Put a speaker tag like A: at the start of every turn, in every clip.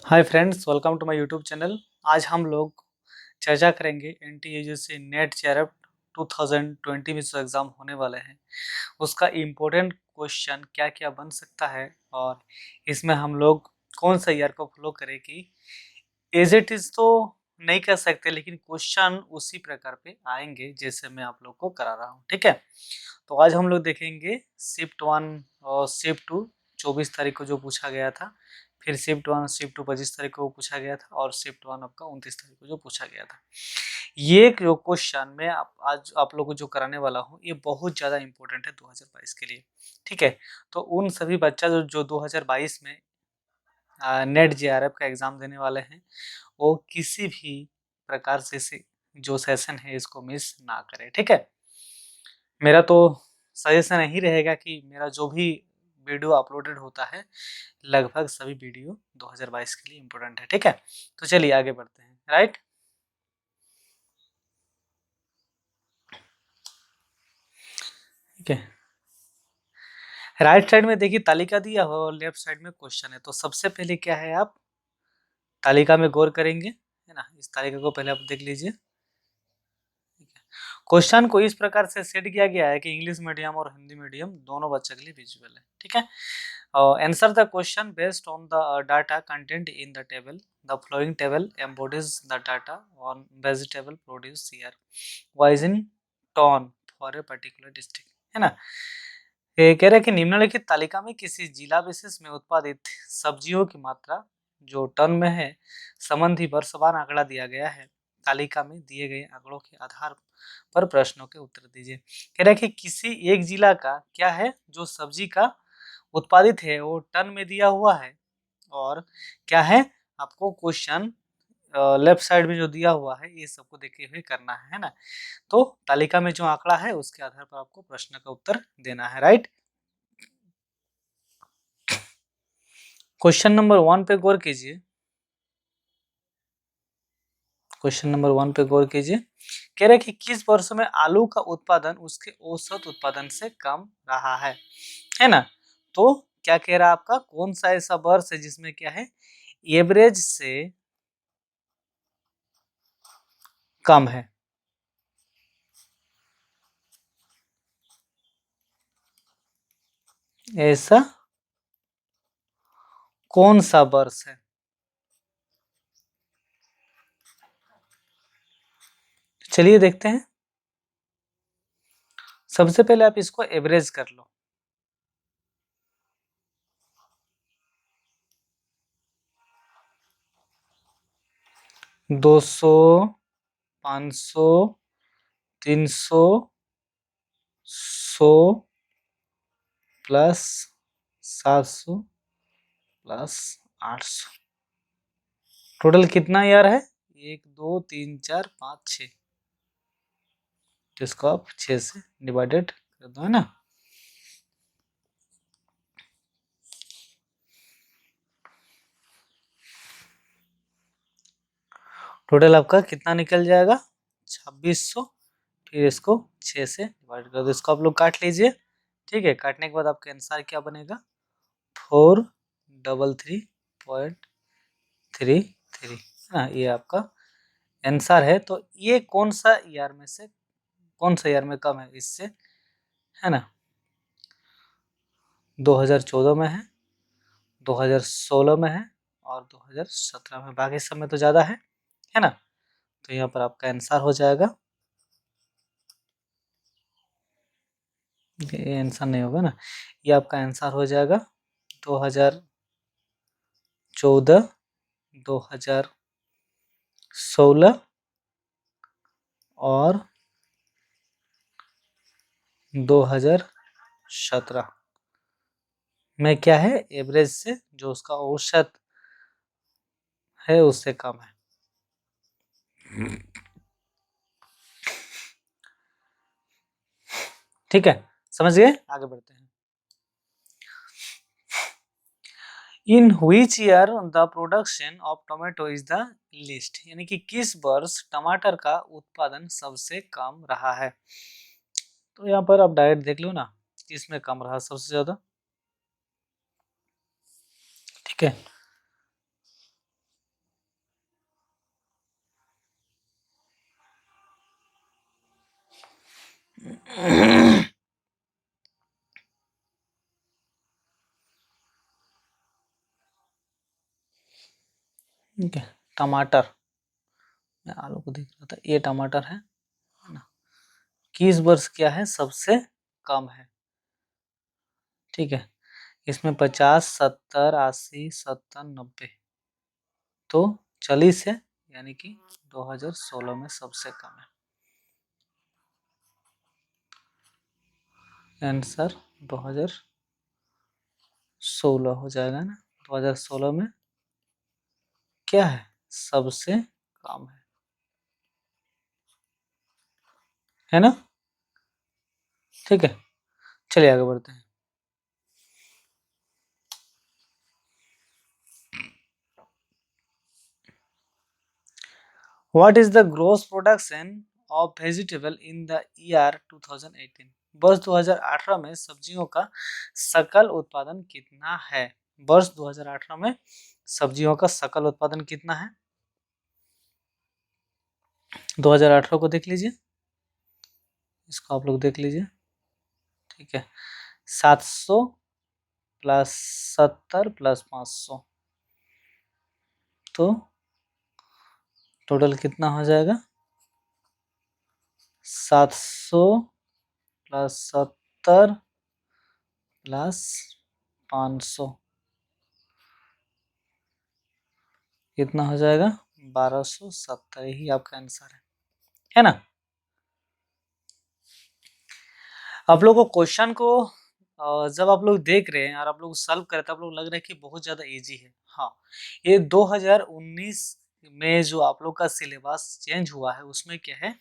A: Hi friends, welcome to my YouTube channel. आज हम लोग चर्चा करेंगे एनटीएजीसी नेट जेआरएफ 2020 में जो एग्ज़ाम होने वाले हैं उसका इम्पोर्टेंट क्वेश्चन क्या क्या बन सकता है और इसमें हम लोग कौन सा ईयर को फॉलो करें कि एज इट इज़ तो नहीं कर सकते, लेकिन क्वेश्चन उसी प्रकार पे आएंगे जैसे मैं आप लोग को करा रहा हूँ। ठीक है, तो आज हम लोग देखेंगे शिफ्ट 1 और शिफ्ट 2 24 तारीख को जो पूछा गया था, फिर शिफ्ट 1 शिफ्ट 2 25 तारीख को पूछा गया था और शिफ्ट 1 आपका 29 तारीख को जो पूछा गया था। ये जो क्वेश्चन मैं आज आप लोगों को जो कराने वाला हूँ ये बहुत ज़्यादा इंपॉर्टेंट है 2022 के लिए। ठीक है, तो उन सभी बच्चा जो 2022 में नेट जेआरएफ का एग्ज़ाम देने वाले हैं वो किसी भी प्रकार से जो सेशन है इसको मिस ना करें। ठीक है, मेरा तो सजेशन यही रहेगा कि मेरा जो भी वीडियो अपलोडेड होता है लगभग सभी वीडियो 2022 के लिए इम्पोर्टेंट है। ठीक है, तो चलिए आगे बढ़ते हैं। राइट, ठीक है। राइट साइड में देखिए तालिका दिया हुआ और लेफ्ट साइड में क्वेश्चन है। तो सबसे पहले क्या है, आप तालिका में गौर करेंगे, है ना। इस तालिका को पहले आप देख लीजिए। क्वेश्चन को इस प्रकार से सेट किया गया है कि इंग्लिश मीडियम और हिंदी मीडियम दोनों बच्चों के लिए विजुअल है। ठीक है, answer the question based on the data content in the table. The following table embodies the data on vegetable produce year wise in ton for a particular district, है ना। ये कह रहे हैं कि निम्नलिखित तालिका में किसी जिला विशेष में उत्पादित सब्जियों की मात्रा जो टन में है संबंधी वर्षवार आंकड़ा दिया गया है। तालिका में दिए गए आंकड़ों के आधार पर प्रश्नों के उत्तर दीजिए। कह रहे हैं कि किसी एक जिला का क्या है जो सब्जी का उत्पादित है वो टन में दिया हुआ है, और क्या है आपको क्वेश्चन लेफ्ट साइड में जो दिया हुआ है ये सबको देखे हुए करना है ना। तो तालिका में जो आंकड़ा है उसके आधार पर आपको प्रश्न का उत्तर देना है। राइट, क्वेश्चन नंबर 1 पे गौर कीजिए। क्वेश्चन नंबर 1 पे गौर कीजिए। कह रहे कि किस वर्ष में आलू का उत्पादन उसके औसत उत्पादन से कम रहा है ना। तो क्या कह रहा है आपका, कौन सा ऐसा वर्ष है जिसमें क्या है एवरेज से कम है। ऐसा कौन सा वर्ष है, चलिए देखते हैं। सबसे पहले आप इसको एवरेज कर लो। दो सौ, 500, 300, 100 प्लस 700 प्लस 800, टोटल कितना यार है, 1 2 3 4 5 6। तो इसको आप 6 से डिवाइडेड कर दो, है ना। टोटल आपका कितना निकल जाएगा, 2600। फिर इसको 6 से डिवाइड कर दो, इसको आप लोग काट लीजिए। ठीक है, काटने के बाद आपका आंसर क्या बनेगा, 433.33, है ना। ये आपका आंसर है। तो ये कौन सा ईयर में से कौन सा ईयर में कम है इससे, है ना। 2014 में है, 2016 में है और 2017 में, बाकी सब में तो ज़्यादा है ना। तो यहाँ पर आपका आंसर हो जाएगा, ये आंसर नहीं होगा ना, ये आपका आंसर हो जाएगा 2014, 2016 और 2017 में क्या है, एवरेज से जो उसका औसत है उससे कम है। ठीक है, समझ गए, आगे बढ़ते हैं। In which year the production of tomato is the least, यानी कि किस वर्ष टमाटर का उत्पादन सबसे कम रहा है। तो यहाँ पर आप डायरेक्ट देख लो ना, किसमें कम रहा सबसे ज्यादा। ठीक है, ठीक है, टमाटर, मैं आलू को देख रहा था, ये टमाटर है ना, किस वर्ष क्या है सबसे कम है। ठीक है, इसमें 50, 70, 80, 70, 90, तो 40 है, यानी कि 2016 में सबसे कम है। आंसर 2016 हो जाएगा ना, 2016 में क्या है सबसे कम है ना। ठीक है, चलिए आगे बढ़ते हैं। What is the gross production of vegetable in the year 2018? वर्ष 2018 में सब्जियों का सकल उत्पादन कितना है? वर्ष 2018 में सब्जियों का सकल उत्पादन कितना है? 2018 को देख लीजिए, इसको आप लोग देख लीजिए। ठीक है, 700 प्लस 70 प्लस 500, तो टोटल कितना हो जाएगा? 700 प्लस 70 प्लस 500, कितना हो जाएगा? 1270, ही आपका आंसर है ना। आप लोग को क्वेश्चन को जब आप लोग देख रहे हैं और आप लोग सॉल्व कर रहे हैं तो आप लोग लग रहा है कि बहुत ज्यादा इजी है। हाँ, ये 2019 में जो आप लोग का सिलेबस चेंज हुआ है उसमें क्या है,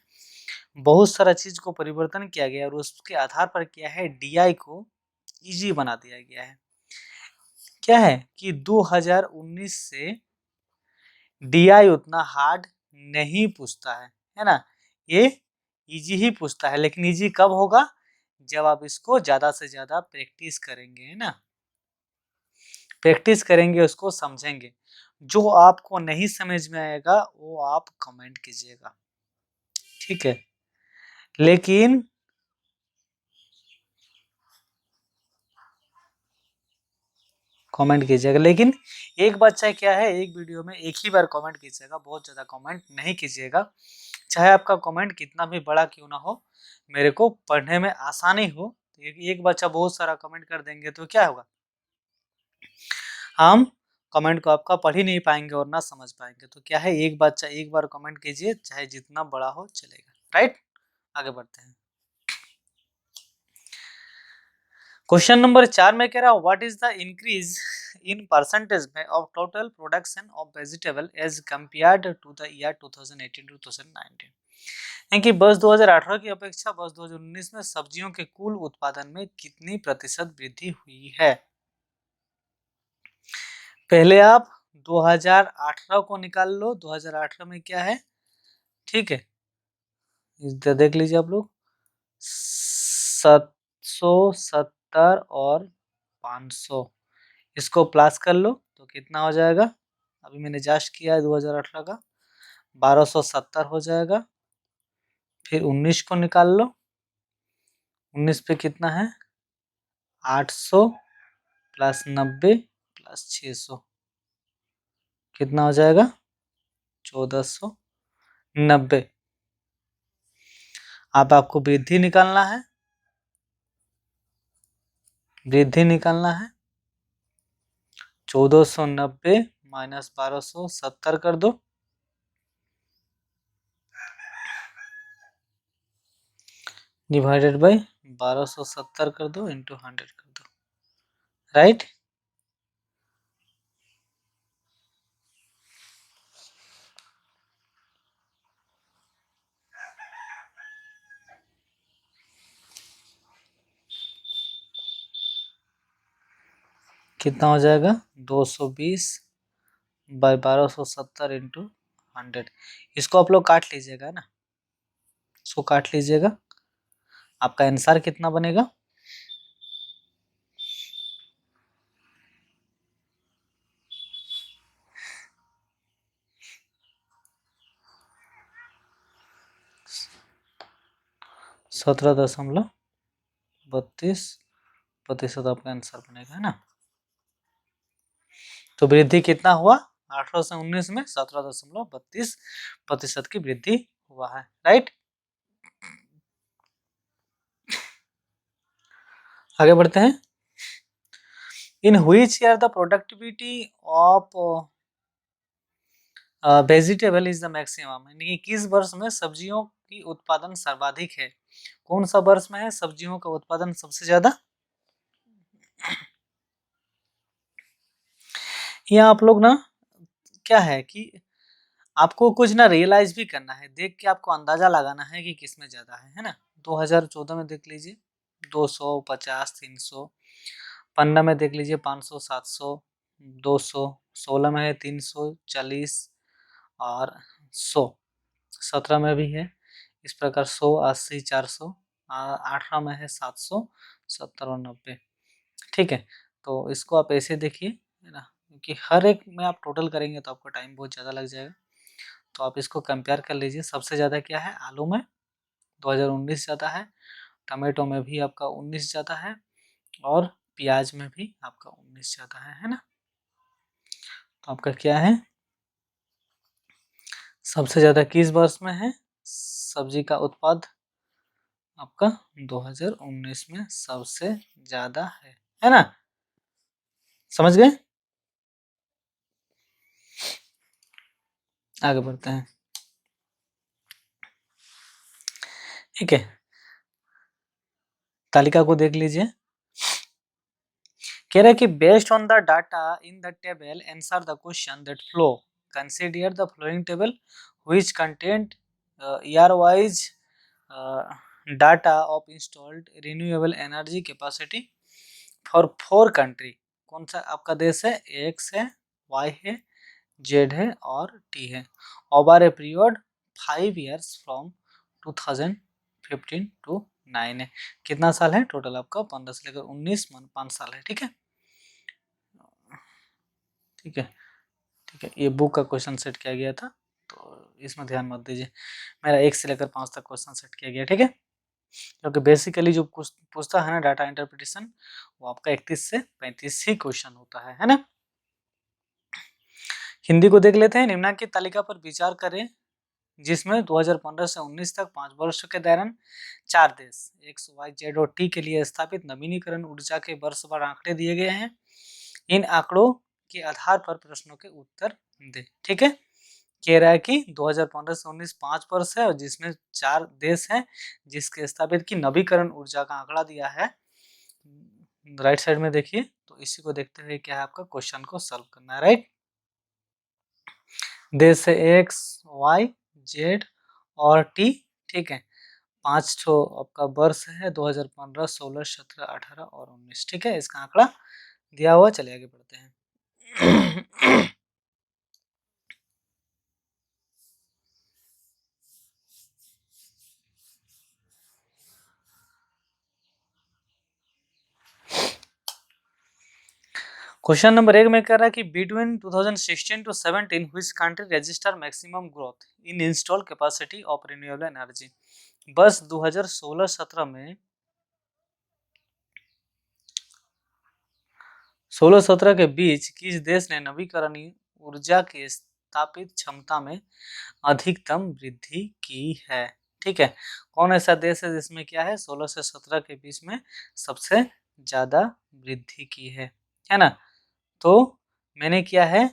A: बहुत सारा चीज को परिवर्तन किया गया और उसके आधार पर क्या है, डीआई को इजी बना दिया गया है। क्या है कि 2019 से डीआई उतना हार्ड नहीं पूछता है ना, ये इजी ही पूछता है। लेकिन इजी कब होगा? जब आप इसको ज्यादा से ज्यादा प्रैक्टिस करेंगे, है ना, प्रैक्टिस करेंगे, उसको समझेंगे। जो आपको नहीं समझ में आएगा वो आप कमेंट कीजिएगा, ठीक है। लेकिन कमेंट कीजिएगा, लेकिन एक बच्चा क्या है, एक वीडियो में एक ही बार कमेंट कीजिएगा, बहुत ज्यादा कमेंट नहीं कीजिएगा। चाहे आपका कमेंट कितना भी बड़ा क्यों ना हो, मेरे को पढ़ने में आसानी हो। एक बच्चा बहुत सारा कमेंट कर देंगे तो क्या होगा, हम कमेंट को आपका पढ़ ही नहीं पाएंगे और ना समझ पाएंगे। तो क्या है, एक बच्चा एक बार कमेंट कीजिए, चाहे जितना बड़ा हो चलेगा, राइट। आगे बढ़ते हैं। क्वेश्चन नंबर 4 में कह रहा हूँ, what is the increase in percentage में of total production of vegetable as compared to the year 2018-2019? यानी कि वर्ष 2018 की अपेक्षा वर्ष 2019 में सब्जियों के कुल उत्पादन में कितनी प्रतिशत वृद्धि हुई है? पहले आप 2018 को निकाल लो, 2018 में क्या है, ठीक है, इधर देख लीजिए आप लोग, 770 और 500, इसको प्लस कर लो तो कितना हो जाएगा? अभी मैंने जस्ट किया है 2018 का, 1270 हो जाएगा। फिर 19 को निकाल लो, 19 पे कितना है, 800 प्लस 90 प्लस 600, कितना हो जाएगा? 1490। अब आपको वृद्धि निकालना है, वृद्धि निकालना है। 1490 माइनस 1270 कर दो, डिवाइडेड बाई 1270 कर दो, इंटू 100 कर दो, राइट। कितना हो जाएगा? 220 बाई 1270 इंटू 100। इसको आप लोग काट लीजिएगा ना, इसको काट लीजिएगा, आपका आंसर कितना बनेगा? 17.32% आपका आंसर बनेगा, है ना। तो वृद्धि कितना हुआ 18 से 19 में 17.32% की वृद्धि हुआ है, राइट। आगे बढ़ते हैं। In which year the productivity of vegetable is the maximum, यानी कि किस वर्ष में सब्जियों की उत्पादन सर्वाधिक है। कौन सा वर्ष में है सब्जियों का उत्पादन सबसे ज्यादा। यहाँ आप लोग ना क्या है कि आपको कुछ ना रियलाइज भी करना है, देख के आपको अंदाजा लगाना है कि किसमें ज्यादा है ना। 2014 में देख लीजिए 250, 300, 15 में देख लीजिए 500, 700, 200, 16 में है 340 और 100, 17 में भी है इस प्रकार 100, 80, 400, 18 में है 700, 70 और 90, ठीक है। तो इसको आप ऐसे देखिए, है ना, क्योंकि हर एक में आप टोटल करेंगे तो आपको टाइम बहुत ज़्यादा लग जाएगा। तो आप इसको कंपेयर कर लीजिए, सबसे ज़्यादा क्या है आलू में 2019 ज़्यादा है, टमाटो में भी आपका 19 ज़्यादा है और प्याज में भी आपका 19 ज़्यादा है ना। तो आपका क्या है सबसे ज़्यादा किस वर्ष में है सब्जी का उत्पाद, आपका 2019 में सबसे ज़्यादा है ना। समझ गए। आगे बढ़ते हैं, ठीक है। तालिका को देख लीजिए, कह रहा है कि based on the data in the table answer the question that flow, consider the following table which content year wise data of installed renewable energy capacity for 4 country. कौन सा आपका देश है, एक्स है, वाई है, जेड है और T है, over a period 5 years from 2015 to 9 है। कितना साल है टोटल आपका 15 से लेकर 19 5 साल है, ठीक है। ठीक है, ठीक है, ये बुक का क्वेश्चन सेट किया गया था तो इसमें ध्यान मत दीजिए, मेरा 1 से लेकर 5 तक क्वेश्चन सेट किया गया, ठीक है। क्योंकि बेसिकली जो पूछता है ना डाटा इंटरप्रिटेशन वो आपका 31 से 35 ही क्वेश्चन होता है ना। हिंदी को देख लेते हैं। निम्नलिखित की तालिका पर विचार करें जिसमें 2015 से 19 तक 5 वर्षों के दौरान 4 देश एक्स, वाई, जेड और टी के लिए स्थापित नवीनीकरण ऊर्जा के वर्षवार आंकड़े दिए गए हैं। इन आंकड़ों के आधार पर प्रश्नों के उत्तर दें, ठीक है। कह रहा है कि 2015 से 19 5 वर्ष है और जिसमें 4 देश हैं जिसके स्थापित की नवीकरण ऊर्जा का आंकड़ा दिया है राइट साइड में देखिए। तो इसी को देखते हुए क्या है आपका क्वेश्चन को सॉल्व करना है, राइट। देश है एक्स, वाई, जेड और टी, ठीक है। 5 ठो आपका वर्ष है 2015, 16, 17, 18 और 19, ठीक है। इसका आंकड़ा दिया हुआ, चलिए आगे बढ़ते हैं। क्वेश्चन नंबर 1 में कह रहा है कि between 2016 to 17 which country register maximum growth in install capacity of renewable energy. बस 2016-17 में 16-17 के बीच किस देश ने नवीकरणीय ऊर्जा की स्थापित क्षमता में अधिकतम वृद्धि की है, ठीक है। कौन ऐसा देश है जिसमें क्या है 16 से 17 के बीच में सबसे ज्यादा वृद्धि की है ना। तो मैंने क्या है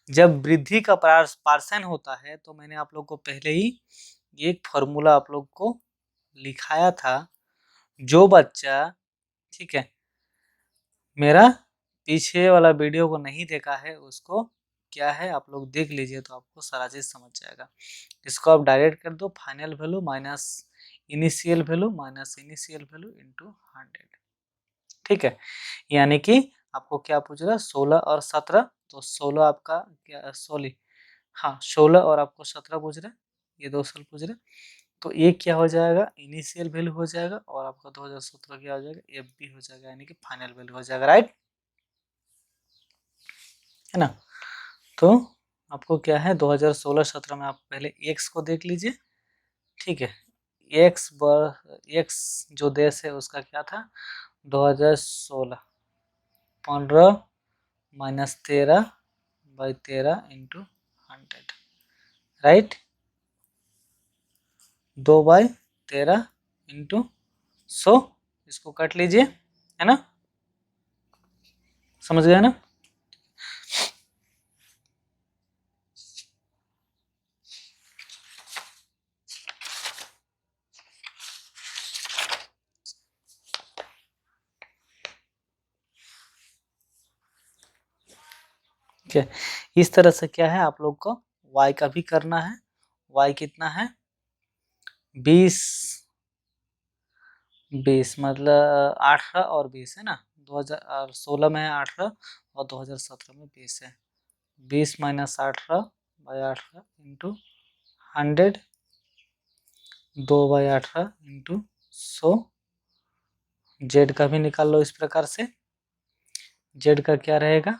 A: जब वृद्धि का पार्सन होता है तो मैंने आप लोग को पहले ही एक फॉर्मूला आप लोग को लिखाया था। जो बच्चा, ठीक है, मेरा पीछे वाला वीडियो को नहीं देखा है उसको क्या है आप लोग देख लीजिए तो आपको सारा चीज समझ जाएगा। इसको आप डायरेक्ट कर दो, final value minus initial value minus initial value into 100, ठीक है। यानी कि आपको क्या पूछ रहा है 16 और 17, तो 16 आपका क्या सॉरी हाँ 16 और आपको 17 पूछ रहे हैं, ये 2 साल पूछ रहे हैं। तो ये क्या हो जाएगा इनिशियल वैल्यू हो जाएगा और आपका 2017 क्या हो जाएगा एफ बी हो जाएगा, यानी कि फाइनल वैल्यू हो जाएगा, राइट, है ना। तो आपको क्या है 2016-17 में आप पहले एक्स को देख लीजिए, ठीक है। एक्स जो देश है उसका क्या था 2016, 15 माइनस 13/13 इंटू 100, राइट, 2/13 इंटू 100, इसको काट लीजिए, है ना, समझ गए ना। ठीक है, इस तरह से क्या है आप लोग को y का भी करना है। y कितना है 20 मतलब 18 और 20 है ना, 2016 में है 18 और 2017 में 20 है। 20 माइनस 18/18 इंटू 100, 2/18 इंटू 100। जेड का भी निकाल लो इस प्रकार से, जेड का क्या रहेगा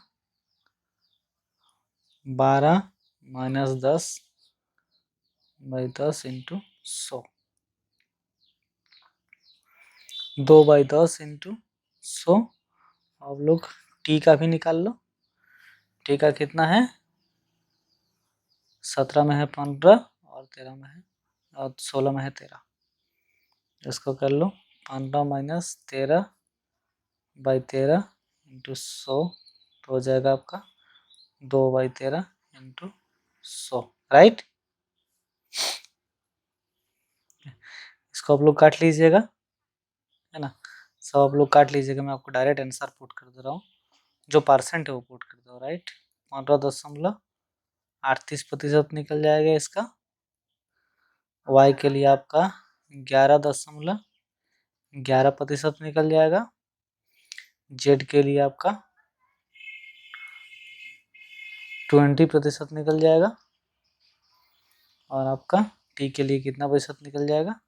A: 12 माइनस 10/10 इंटू 100, 2/10 इंटू 100। अब लोग टी का भी निकाल लो, टी का कितना है 17 में है 15 और 13 में है और 16 में है 13, इसको कर लो 15 माइनस 13/13 इंटू 100, तो हो जाएगा आपका 2/13 इंटू 100, राइट। इसको आप लोग काट लीजिएगा, है ना, सब आप लोग काट लीजिएगा, मैं आपको डायरेक्ट आंसर पुट कर दे रहा हूँ, जो परसेंट है वो पुट कर दो, राइट। 15.38% निकल जाएगा इसका। y के लिए आपका 11.11% निकल जाएगा। z के लिए आपका 20% निकल जाएगा। और आपका t के लिए कितना प्रतिशत निकल जाएगा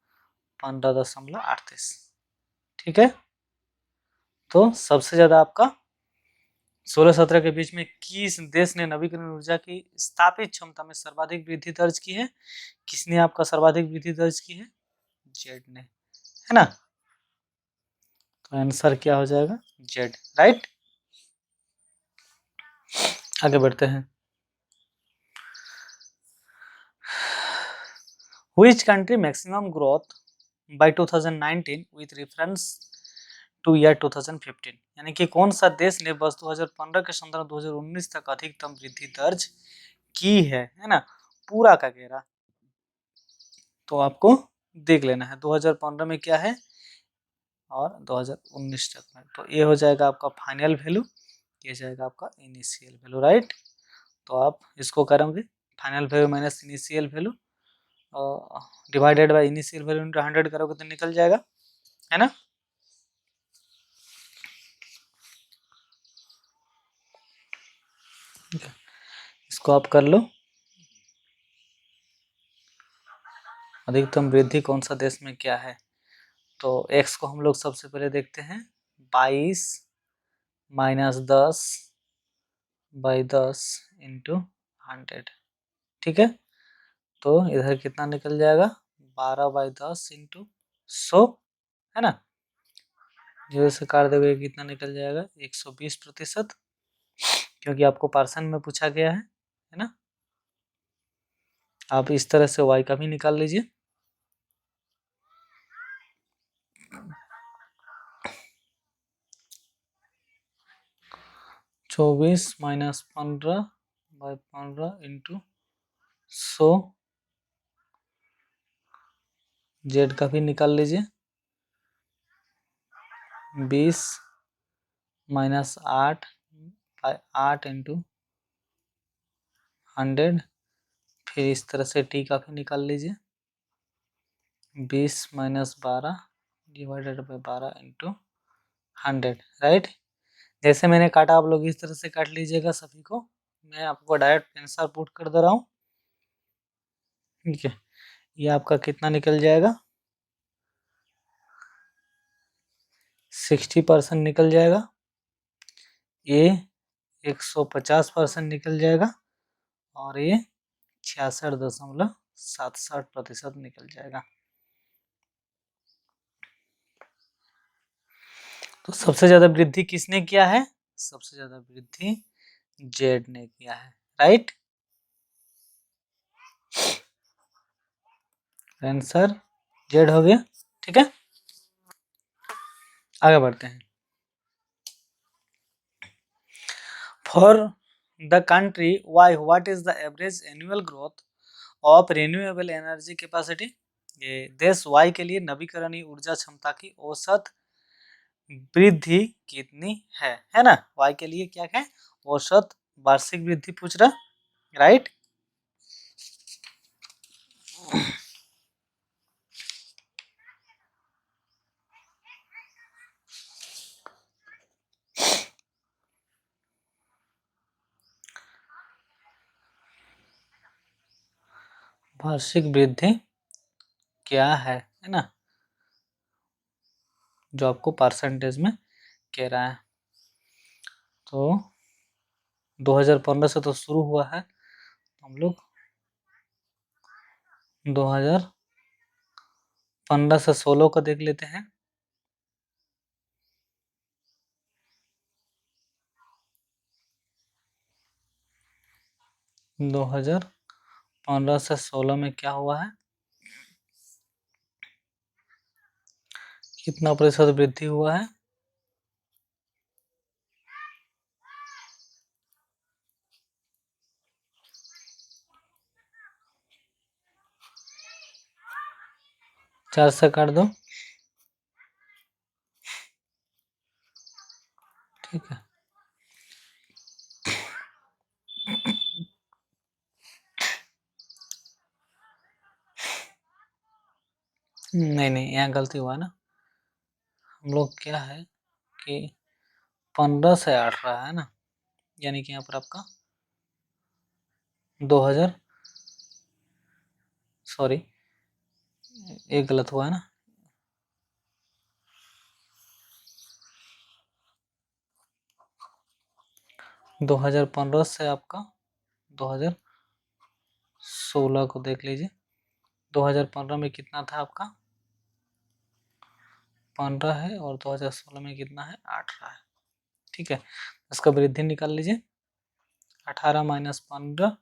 A: 15.38, ठीक है। तो सबसे ज्यादा आपका 16-17 के बीच में किस देश ने नवीकरणीय ऊर्जा की स्थापित क्षमता में सर्वाधिक वृद्धि दर्ज की है, किसने आपका सर्वाधिक वृद्धि दर्ज की है, जेड ने, है ना। तो आंसर क्या हो जाएगा जेड, राइट। आगे बढ़ते हैं। Which country maximum growth by 2019 with reference to year 2015, यानी कि कौन सा देश ने वर्ष 2015 के संदर्भ 2019 तक अधिकतम वृद्धि दर्ज की है ना, पूरा का घेरा तो आपको देख लेना है 2015 में क्या है और 2019 तक में, तो ये हो जाएगा आपका फाइनल वैल्यू, ये जाएगा आपका इनिशियल वैल्यू, राइट। तो आप इसको करोगे final value minus initial value divided by initial value into 100 करोगे तो निकल जाएगा, है ना। इसको आप कर लो, अधिकतम वृद्धि कौन सा देश में क्या है, तो x को हम लोग सबसे पहले देखते हैं 22 माइनस 10/10 इंटू 100, ठीक है। तो इधर कितना निकल जाएगा 12/10 इंटू 100, है ना, जीरो से काट दोगे कितना निकल जाएगा 120%, क्योंकि आपको परसेंट में पूछा गया है ना। आप इस तरह से y का भी निकाल लीजिए, चौबीस माइनस 15/15 इंटू 100, जेड का भी निकाल लीजिए 20 माइनस 8 इंटू 100, फिर इस तरह से टी का भी निकाल लीजिए 20 minus 12 divided by 12 into 100, right. जैसे मैंने काटा आप लोग इस तरह से काट लीजिएगा सभी को, मैं आपको डायरेक्ट आंसर पुट कर दे रहा हूँ, ठीक है। ये आपका कितना निकल जाएगा 60% निकल जाएगा, ये 150% निकल जाएगा और ये 66.77% निकल जाएगा, तो सबसे ज्यादा वृद्धि किसने किया है? सबसे ज्यादा वृद्धि जेड ने किया है, राइट। आंसर जेड हो गया, ठीक है। आगे बढ़ते हैं। For the country why what is the average annual growth of renewable energy capacity? ये देश वाई के लिए नवीकरणीय ऊर्जा क्षमता की औसत वृद्धि कितनी है ना। वाई के लिए क्या है? औसत वार्षिक वृद्धि पूछ रहा, राइट। वार्षिक वृद्धि क्या है ना, जो आपको परसेंटेज में कह रहा है। तो 2015 से तो शुरू हुआ है, हम लोग 2015 से 16 को देख लेते हैं। दो 2015 से 16 में क्या हुआ है, कितना प्रतिशत वृद्धि हुआ है? चार से काट दो, ठीक है। नहीं, यहाँ गलती हुआ ना। हम लोग क्या है कि 15 से 18 है ना, यानी कि यहाँ पर आपका 2000, सॉरी एक गलत हुआ है ना, 2015 से आपका 2016 को देख लीजिए। 2015 में कितना था आपका? 15 है, और 2016 में कितना है? 18 है, ठीक है। इसका वृद्धि निकाल लीजिए। 18 माइनस 15,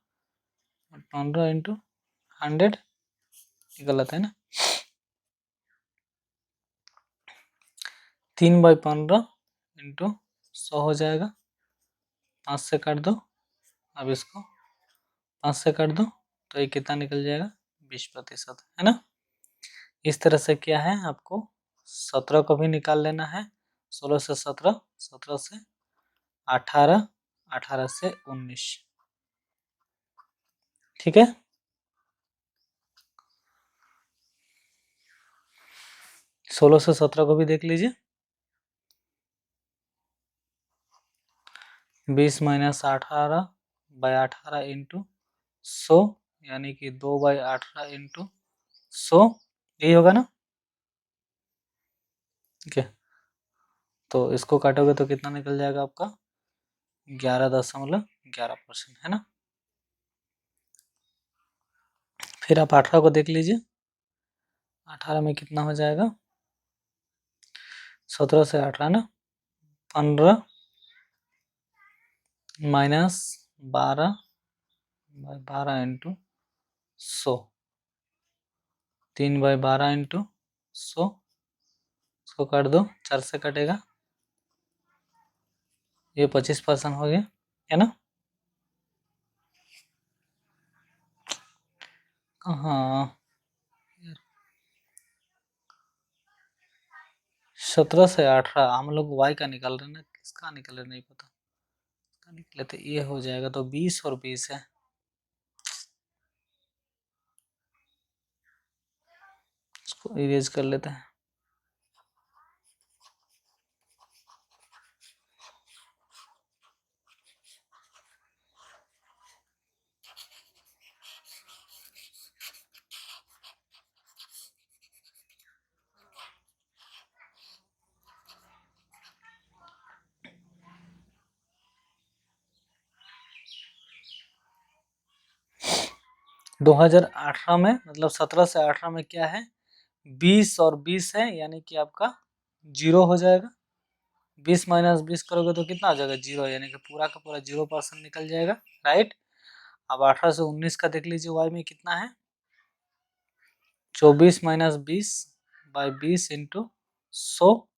A: 15 इंटू 100, गलत है ना। 3/15 इंटू 100 हो जाएगा। 5 से काट दो, अब इसको 5 से काट दो, तो ये कितना निकल जाएगा? 20% है ना। इस तरह से क्या है, आपको 17 को भी निकाल लेना है। 16 से 17, 17 से 18, 18 से 19, ठीक है। 16 से 17 को भी देख लीजिए। 20 माइनस 18/18 इंटू 100, यानी कि 2/18 इंटू 100, यही होगा ना, ठीक है। तो इसको काटोगे तो कितना निकल जाएगा आपका? 11.11% है ना। फिर आप 18 को देख लीजिए। 18 में कितना हो जाएगा? 17 से 18 ना, 15 माइनस 12/12 इंटू 100, 3/12 इंटू 100, इसको काट दो, 4 से कटेगा, ये 25% हो गया, है ना। कहाँ? 17 से 18 हम लोग y का निकाल रहे ना, किसका निकल रहे नहीं पता, इसका निकले तो ये हो जाएगा, तो 20 और 20 है। इसको इरेज कर लेते हैं। दो 2018 में, मतलब 17 से 18 में क्या है? 20 और 20 है, यानी कि आपका 0 हो जाएगा, 20 माइनस 20 करोगे तो कितना आ जाएगा 0, यानी कि पूरा का पूरा 0% निकल जाएगा, राइट। अब 18 से 19 का देख लीजिए y में कितना है, 24 माइनस 20 बाई 20 इंटू 100,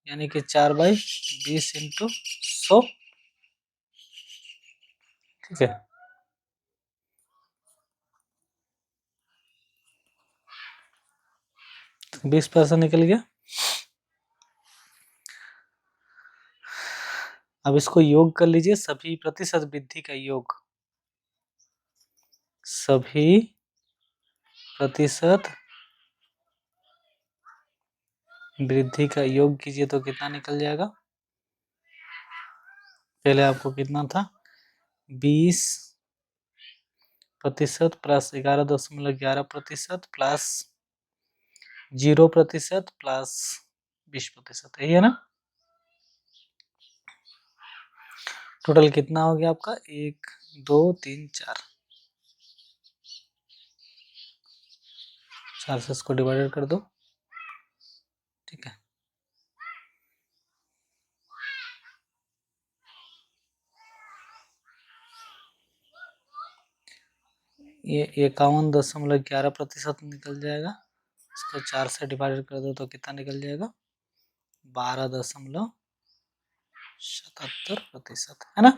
A: यानी कि 4/20 इंटू 100, ठीक है। 20% निकल गया। अब इसको योग कर लीजिए, सभी प्रतिशत वृद्धि का योग, सभी प्रतिशत वृद्धि का योग कीजिए तो कितना निकल जाएगा। पहले आपको कितना था, 20% प्लस 11.11% प्लस 0% प्लस 20%, यही है ना। टोटल कितना हो गया आपका, 1 2 3 4, 4 से इसको डिवाइडेड कर दो, ठीक है। ये 51.11% निकल जाएगा। इसको 4 से डिवाइडेड कर दो तो कितना निकल जाएगा, 12.77%, है ना।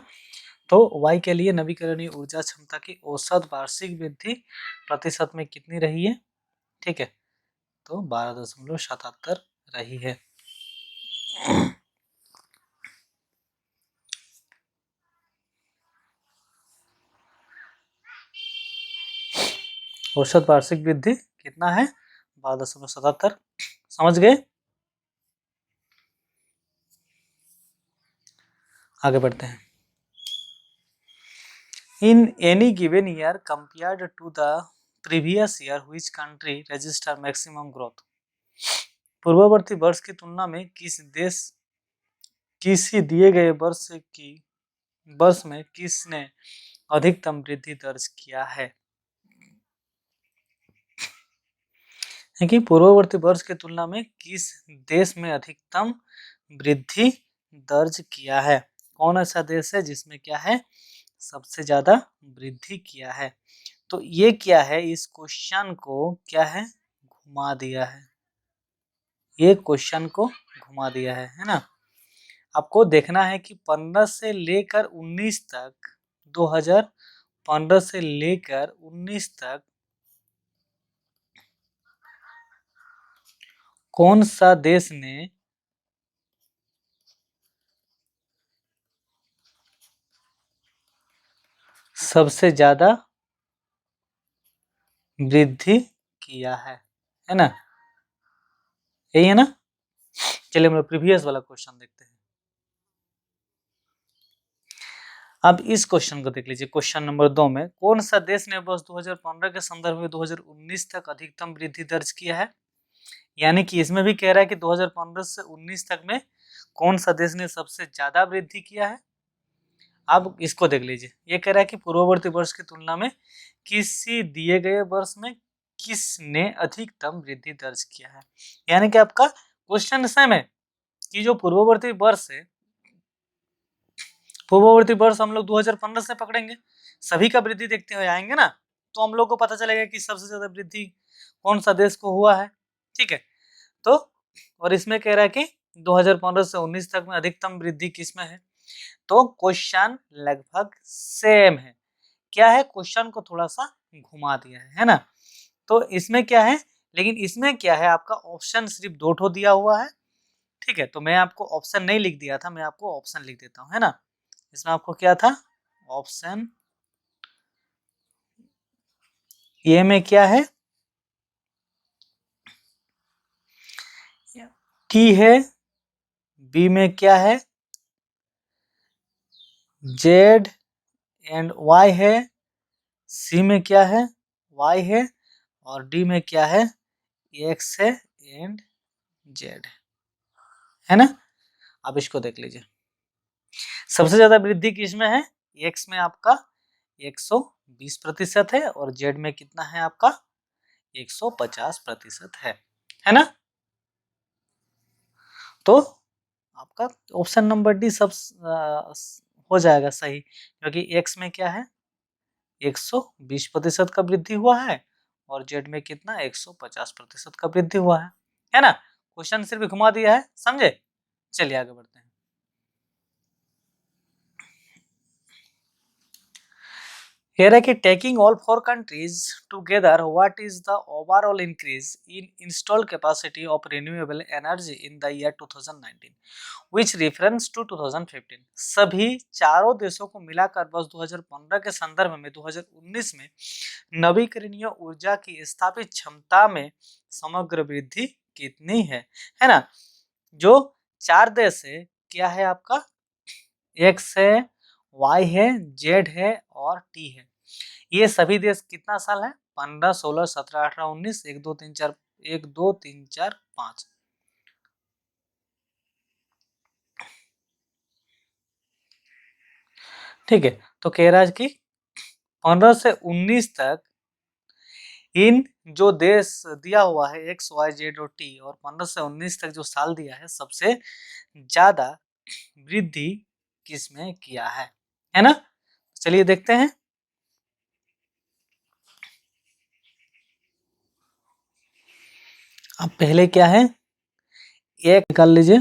A: तो y के लिए नवीकरणीय ऊर्जा क्षमता की औसत वार्षिक वृद्धि प्रतिशत में कितनी रही है, ठीक है, तो 12.77 रही है। औसत वार्षिक वृद्धि कितना है, 12.77, समझ गए। आगे बढ़ते हैं। In any given year compared to the previous year which country register maximum growth, पूर्ववर्ती वर्ष की तुलना में किसी दिए गए वर्ष में किसने अधिकतम वृद्धि दर्ज किया है, कि पूर्ववर्ती वर्ष की तुलना में किस देश में अधिकतम वृद्धि दर्ज किया है, कौन ऐसा देश है जिसमें क्या है, सबसे ज्यादा वृद्धि किया है। तो ये क्या है, इस क्वेश्चन को क्या है, घुमा दिया है, ये क्वेश्चन को घुमा दिया है ना। आपको देखना है कि 15 से लेकर 19 तक, 2015 से लेकर 19 तक कौन सा देश ने सबसे ज्यादा वृद्धि किया है ना, यही है ना। चलिए हम लोग प्रीवियस वाला क्वेश्चन देखते हैं। अब इस क्वेश्चन को देख लीजिए, क्वेश्चन नंबर 2 में कौन सा देश ने वर्ष 2015 के संदर्भ में 2019 तक अधिकतम वृद्धि दर्ज किया है, यानी कि इसमें भी कह रहा है कि 2015 से 19 तक में कौन सा देश ने सबसे ज्यादा वृद्धि किया है। अब इसको देख लीजिए, ये कह रहा है कि पूर्ववर्ती वर्ष की तुलना में किसी दिए गए वर्ष में किसने अधिकतम वृद्धि दर्ज किया है, यानी कि आपका क्वेश्चन सेम है कि जो पूर्ववर्ती वर्ष है, पूर्ववर्ती वर्ष हम लोग 2015 से पकड़ेंगे, सभी का वृद्धि देखते हुए आएंगे ना, तो हम लोग को पता चलेगा कि सबसे ज्यादा वृद्धि कौन सा देश को हुआ है, ठीक है। तो और इसमें कह रहा है कि 2015 से 19 तक में अधिकतम वृद्धि किसमें है, तो क्वेश्चन लगभग सेम है, क्या है, क्वेश्चन को थोड़ा सा घुमा दिया है ना। तो इसमें क्या है, लेकिन इसमें क्या है, आपका ऑप्शन सिर्फ 2 ठो दिया हुआ है, ठीक है। तो मैं आपको ऑप्शन नहीं लिख दिया था, मैं आपको ऑप्शन लिख देता हूँ, है ना। इसमें आपको क्या था, ऑप्शन ए में क्या है, टी है, बी में क्या है, जेड एंड वाई है, सी में क्या है, वाई है, और डी में क्या है, एक्स है एंड जेड है ना। अब इसको देख लीजिए, सबसे ज्यादा वृद्धि किसमें है, एक्स में आपका 120% है और जेड में कितना है आपका 150% है ना। तो आपका ऑप्शन नंबर डी सब हो जाएगा सही, क्योंकि एक्स में क्या है 120% का वृद्धि हुआ है और जेड में कितना 150% का वृद्धि हुआ है ना। क्वेश्चन सिर्फ घुमा दिया है, समझे। चलिए आगे बढ़ते हैं। Here है कि taking all four countries together, what is the overall increase in installed capacity of renewable energy in the year 2019, which reference to 2015? सभी चारों देशों को मिलाकर वर्ष 2015 के संदर्भ में 2019 में नवीकरणीय ऊर्जा की स्थापित क्षमता में समग्र वृद्धि कितनी है ना। जो चार देश है, क्या है आपका, एक्स है, वाई है, जेड है और टी है। ये सभी देश कितना साल है, 15, 16, 17, 18, 19, 1 2 3 4, 1 2 3 4 5। ठीक है, तो कह रहा है कि 15 से 19 तक इन जो देश दिया हुआ है एक्स वाई जेड और टी, और 15 से 19 तक जो साल दिया है, सबसे ज्यादा वृद्धि किसमें किया है ना। चलिए देखते हैं। अब पहले क्या है, एक निकाल लीजिए।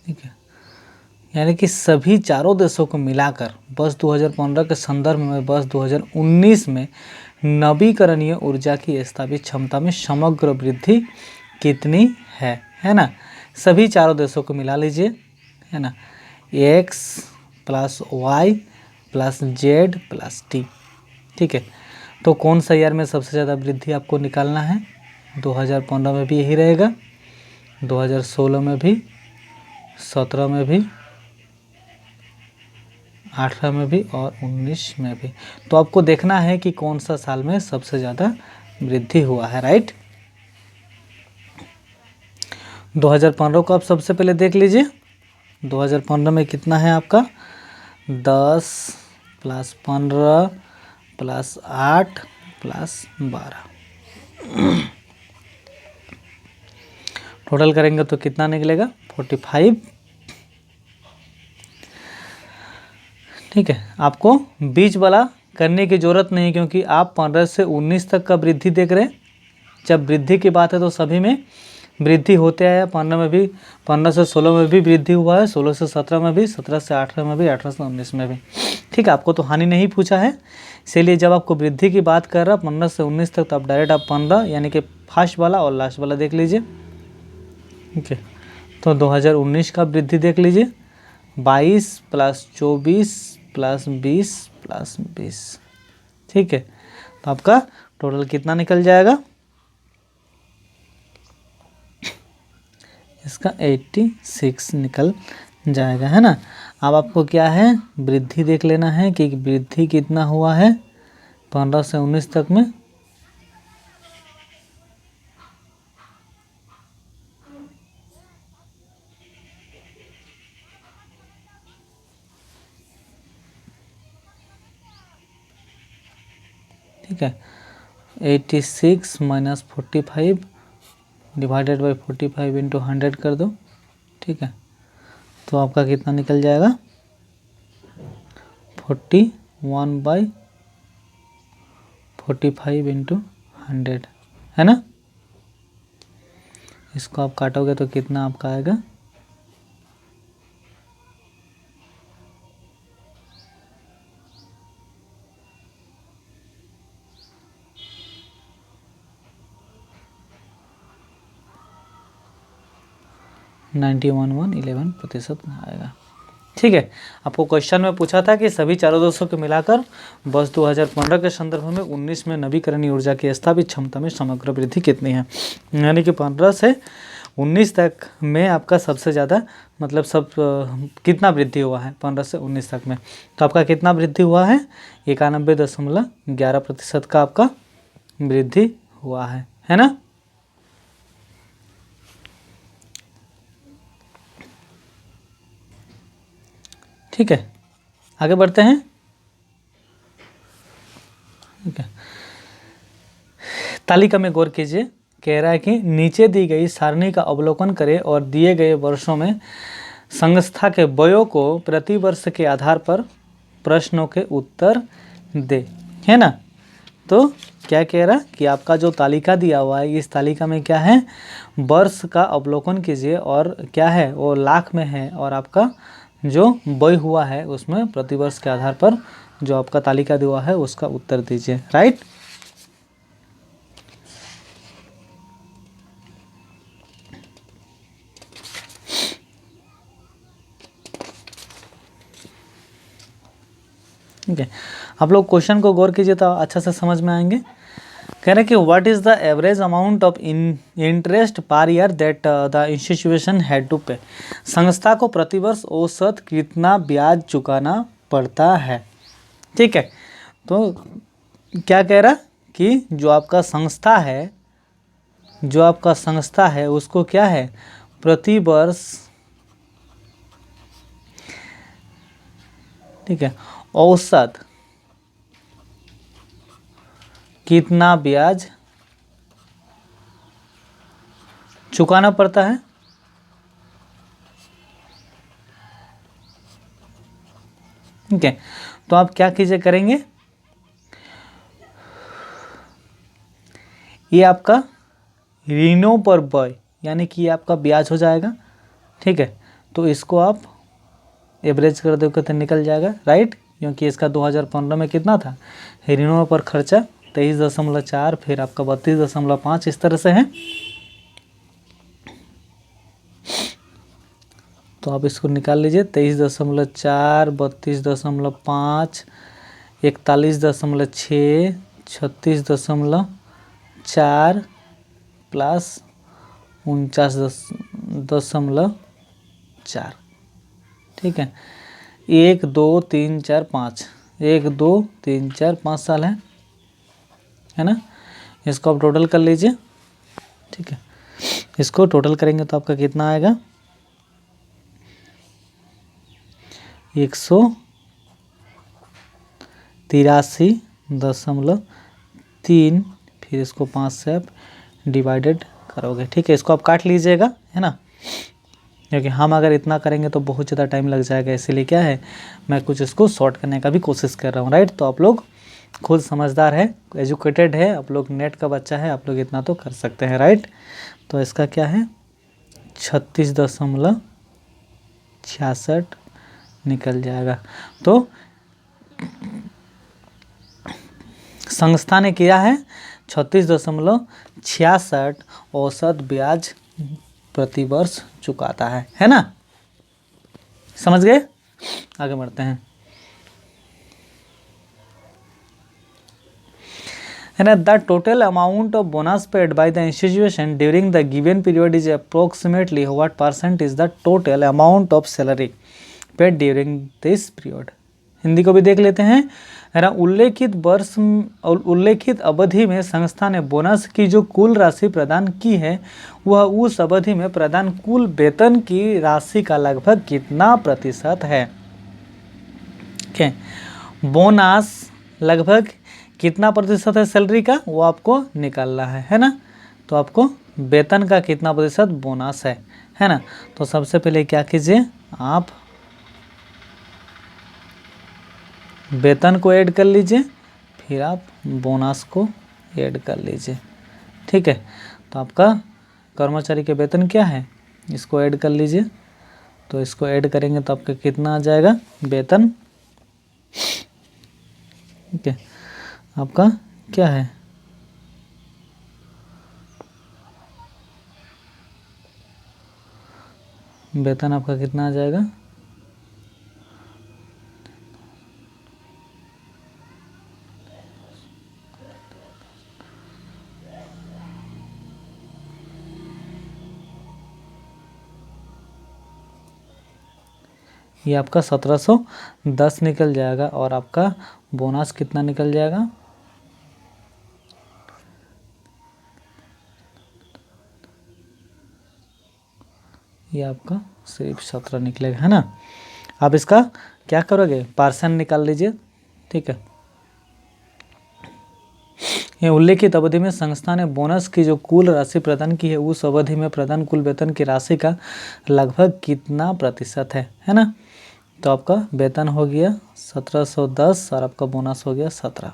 A: ठीक है, यानी कि सभी चारों देशों को मिलाकर वर्ष 2015 के संदर्भ में वर्ष 2019 में नवीकरणीय ऊर्जा की स्थापित क्षमता में समग्र वृद्धि कितनी है ना। सभी चारों देशों को मिला लीजिए, है ना, x plus y plus z plus t. ठीक है, तो कौन सा ईयर में सबसे ज़्यादा वृद्धि आपको निकालना है, 2015 में भी यही रहेगा, 2016 में भी, 17 में भी, 18 में भी और 19 में भी। तो आपको देखना है कि कौन सा साल में सबसे ज़्यादा वृद्धि हुआ है, राइट। 2015 को आप सबसे पहले देख लीजिए। 2015 में कितना है आपका, 10 प्लस 15 प्लस 8 प्लस 12, टोटल करेंगे तो कितना निकलेगा 45। ठीक है, आपको बीच वाला करने की ज़रूरत नहीं, क्योंकि आप 15 से 19 तक का वृद्धि देख रहे हैं। जब वृद्धि की बात है तो सभी में वृद्धि होते आया, 15 में भी, 15 से 16 में भी वृद्धि हुआ है, 16 से 17 में भी, 17 से 18 में भी, 18 से 19 में भी। ठीक है, आपको तो हानि नहीं पूछा है, इसीलिए जब आपको वृद्धि की बात कर रहा 15 से 19 तक, तो आप डायरेक्ट आप 15 यानी कि फर्स्ट वाला और लास्ट वाला देख लीजिए। ठीक है, तो 2019 का वृद्धि देख लीजिए, 22 प्लस 24 प्लस 20 प्लस 20। ठीक है, तो आपका टोटल कितना निकल जाएगा, इसका 86 निकल जाएगा, है ना। अब आपको क्या है, वृद्धि देख लेना है कि वृद्धि कितना हुआ है 15 से 19 तक में। ठीक है, 86 माइनस 45 डिवाइडेड बाई 45 इंटू 100 कर दो। ठीक है, तो आपका कितना निकल जाएगा 41/45 इंटू 100, है ना। इसको आप काटोगे तो कितना आपका आएगा, %91.11 आएगा। ठीक है, आपको क्वेश्चन में पूछा था कि सभी चारों देशों को मिलाकर वर्ष 2015 के संदर्भ में 19 में नवीकरणीय ऊर्जा की स्थापित क्षमता में समग्र वृद्धि कितनी है, यानी कि 15 से 19 तक में आपका सबसे ज़्यादा मतलब कितना वृद्धि हुआ है 15 से 19 तक में। तो आपका कितना वृद्धि हुआ है, 91.11% का आपका वृद्धि हुआ है ना। ठीक है, आगे बढ़ते हैं। ठीक है, तालिका में गौर कीजिए। कह रहा है कि नीचे दी गई सारणी का अवलोकन करें और दिए गए वर्षों में संस्था के व्ययों को प्रति वर्ष के आधार पर प्रश्नों के उत्तर दे, है ना। तो क्या कह रहा कि आपका जो तालिका दिया हुआ है, इस तालिका में क्या है, वर्ष का अवलोकन कीजिए और क्या है वो लाख में है, और आपका जो व्यय हुआ है उसमें प्रति वर्ष के आधार पर जो आपका तालिका दिया हुआ है उसका उत्तर दीजिए, राइट। ठीक है, आप लोग क्वेश्चन को गौर कीजिए तो अच्छा से समझ में आएंगे। कह रहे हैं कि what is the average amount of interest per year that the institution had to pay. संस्था को प्रतिवर्ष औसत कितना ब्याज चुकाना पड़ता है। ठीक है, तो क्या कह रहा कि जो आपका संस्था है उसको क्या है, प्रति वर्ष, ठीक है, औसत कितना ब्याज चुकाना पड़ता है। ठीक है, तो आप क्या कीजिए करेंगे, ये आपका ऋणों पर व्यय यानी कि ये आपका ब्याज हो जाएगा। ठीक है, तो इसको आप एवरेज कर दोगे तो निकल जाएगा, राइट, क्योंकि इसका 2015 में कितना था, ऋणों पर खर्चा 23.4, फिर आपका 32.5, इस तरह से है। तो आप इसको निकाल लीजिए, 23.4, 32.5, 41.6, 36.4 प्लस 49.4। ठीक है, 1 2 3 4 5, 1 2 3 4 5 साल है ना। इसको आप टोटल कर लीजिए। ठीक है, इसको टोटल करेंगे तो आपका कितना आएगा, 183.3, फिर इसको 5 से आप डिवाइडेड करोगे। ठीक है, इसको आप काट लीजिएगा, है ना, क्योंकि हम अगर इतना करेंगे तो बहुत ज़्यादा टाइम लग जाएगा, इसीलिए क्या है मैं कुछ इसको शॉर्ट करने का भी कोशिश कर रहा हूँ, राइट। तो आप लोग खुद समझदार है, एजुकेटेड है, आप लोग नेट का बच्चा है, आप लोग इतना तो कर सकते हैं, राइट। तो इसका क्या है 36.66 निकल जाएगा। तो संस्था ने किया है 36.66 औसत ब्याज प्रति वर्ष चुकाता है ना, समझ गए। आगे बढ़ते हैं, है ना। The total amount of bonus paid by the institution during the given period is approximately what percent is the total amount of salary paid during this period. Hindi को भी देख लेते हैं, है ना। उल्लेखित अवधि में संस्था ने बोनस की जो कुल राशि प्रदान की है वह उस अवधि में प्रदान कुल वेतन की राशि का लगभग कितना प्रतिशत है। ठीक है, बोनस लगभग कितना प्रतिशत है सैलरी का, वो आपको निकालना है ना। तो आपको वेतन का कितना प्रतिशत बोनस है ना। तो सबसे पहले क्या कीजिए, आप वेतन को ऐड कर लीजिए, फिर आप बोनस को ऐड कर लीजिए। ठीक है, तो आपका कर्मचारी के वेतन क्या है, इसको ऐड कर लीजिए। तो इसको ऐड करेंगे तो आपका कितना आ जाएगा वेतन। ठीक है, आपका क्या है, वेतन आपका कितना आ जाएगा, ये आपका 1710 निकल जाएगा, और आपका बोनस कितना निकल जाएगा, ये आपका सिर्फ 17 निकलेगा, है ना। अब इसका क्या करोगे, परसेंट निकाल लीजिए। ठीक है, ये उल्लेखित अवधि में संस्था ने बोनस की जो कुल राशि प्रदान की है उस अवधि में प्रदान कुल वेतन की राशि का लगभग कितना प्रतिशत है ना। तो आपका वेतन हो गया 1710 और आपका बोनस हो गया 17।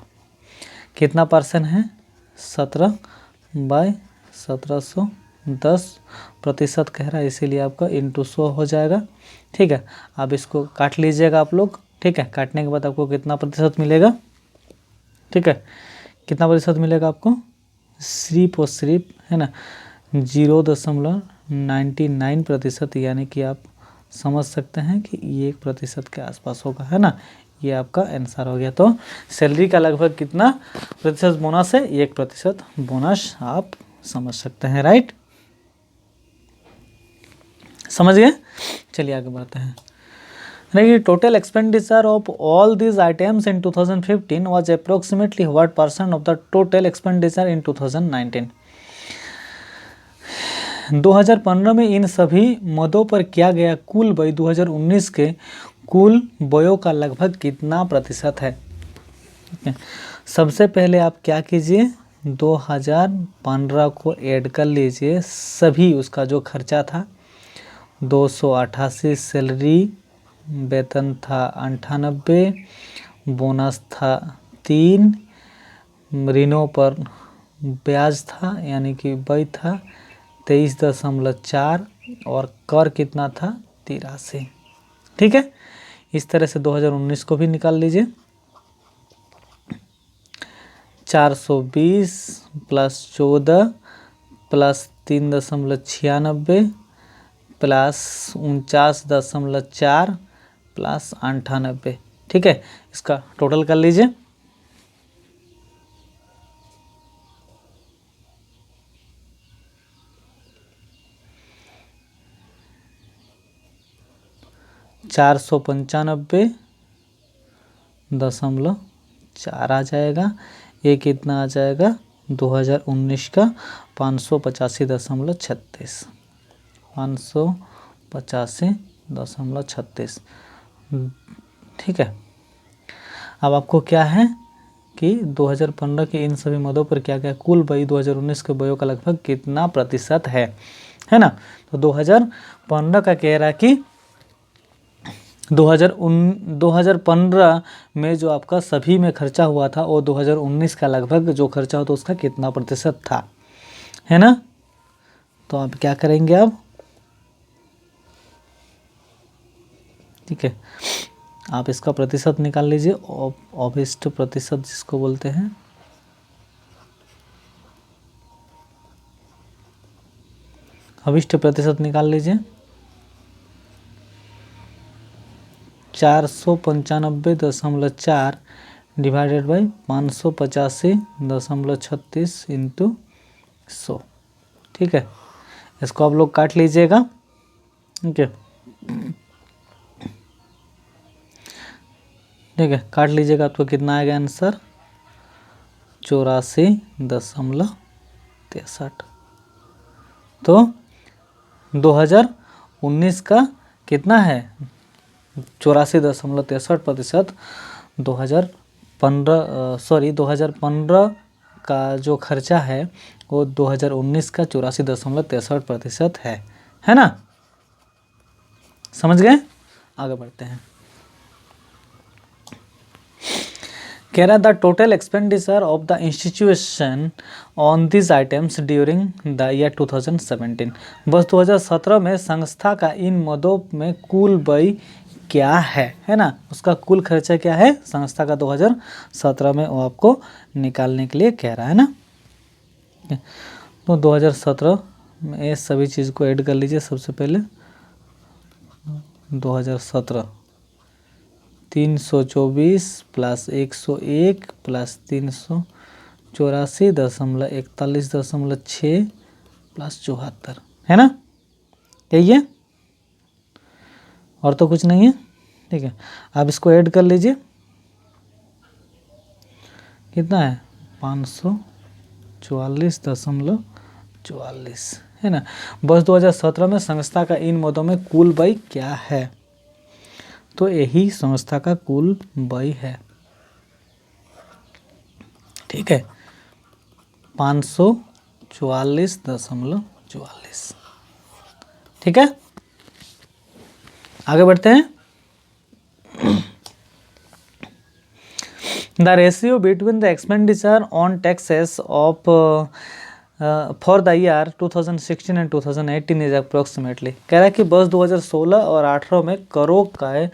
A: कितना परसेंट है, 17/1710 कह रहा है, इसीलिए आपका इंटू 100 हो जाएगा। ठीक है, अब इसको काट लीजिएगा आप लोग। ठीक है, काटने के बाद आपको कितना प्रतिशत मिलेगा, ठीक है, कितना प्रतिशत मिलेगा आपको, सिर्फ और सिर्फ है ना 0.99%, यानी कि आप समझ सकते हैं कि ये 1% के आसपास होगा, है ना। ये आपका आंसर हो गया। तो सैलरी का लगभग कितना प्रतिशत बोनस है, 1% बोनस आप समझ सकते हैं, राइट। समझ गए, चलिए आगे बढ़ते हैं। Total expenditure of all these items in 2015 was approximately what percent of the total expenditure in 2019। 2015 में इन सभी मदों पर किया गया कुल व्यय 2019 के कुल व्ययों का लगभग कितना प्रतिशत है। सबसे पहले आप क्या कीजिए, 2015 को ऐड कर लीजिए, सभी उसका जो खर्चा था 288 सैलरी, वेतन था 98, बोनस था 3, ऋणों पर ब्याज था यानी कि व्यय था 23.4 और कर कितना था 83। ठीक है, इस तरह से 2019 को भी निकाल लीजिए। 420 प्लस 14 प्लस 3.96 प्लस 49.4 प्लस 98। ठीक है, इसका टोटल कर लीजिए। $495.4 आ जाएगा। ये कितना आ जाएगा 2019 का 585.36, 585.36। ठीक है, अब आपको क्या है कि 2015 के इन सभी मदों पर क्या क्या कुल व्यय 2019 के व्ययों का लगभग कितना प्रतिशत है ना। तो 2015 का कह रहा है कि 2015 में जो आपका सभी में खर्चा हुआ था वो 2019 का लगभग जो खर्चा हो तो उसका कितना प्रतिशत था, है ना। तो आप क्या करेंगे अब, ठीक है, आप इसका प्रतिशत निकाल लीजिए, अभिष्ट प्रतिशत जिसको बोलते हैं। अभिष्ट प्रतिशत निकाल लीजिए, 495.4 डिवाइडेड बाई 585.36 इंटू 100। ठीक है, इसको आप लोग काट लीजिएगा। ठीक है, ठीक है, काट लीजिएगा, आपको कितना आएगा आंसर 84.63। तो 2019 का कितना है 84.63%। 2015 का जो खर्चा है वो 2019 का 84.63% है ना। समझ गए, आगे बढ़ते हैं। कह रहा the total expenditure of the institution on this items during the year 2017। वर्ष 2017 में संस्था का इन मदों में कुल व्यय क्या है ना, उसका कुल खर्चा क्या है संस्था का 2017 में, वो आपको निकालने के लिए कह रहा है ना। तो 2017 में ये सभी चीज़ को ऐड कर लीजिए। सबसे पहले 2017 324 प्लस 101 प्लस 384.41.6 प्लस 74, है ना, यही है, और तो कुछ नहीं है। ठीक है, आप इसको ऐड कर लीजिए, कितना है 544.44, है ना। वर्ष 2017 में संस्था का इन मदों में कुल व्यय क्या है। तो यही संस्था का कुल व्यय है। ठीक है, 544.44। ठीक है, आगे बढ़ते हैं। The ratio between the expenditure on taxes of for the year 2016 and 2018 is approximately. कह रहा है कि वर्ष 2016 और 18 में करों के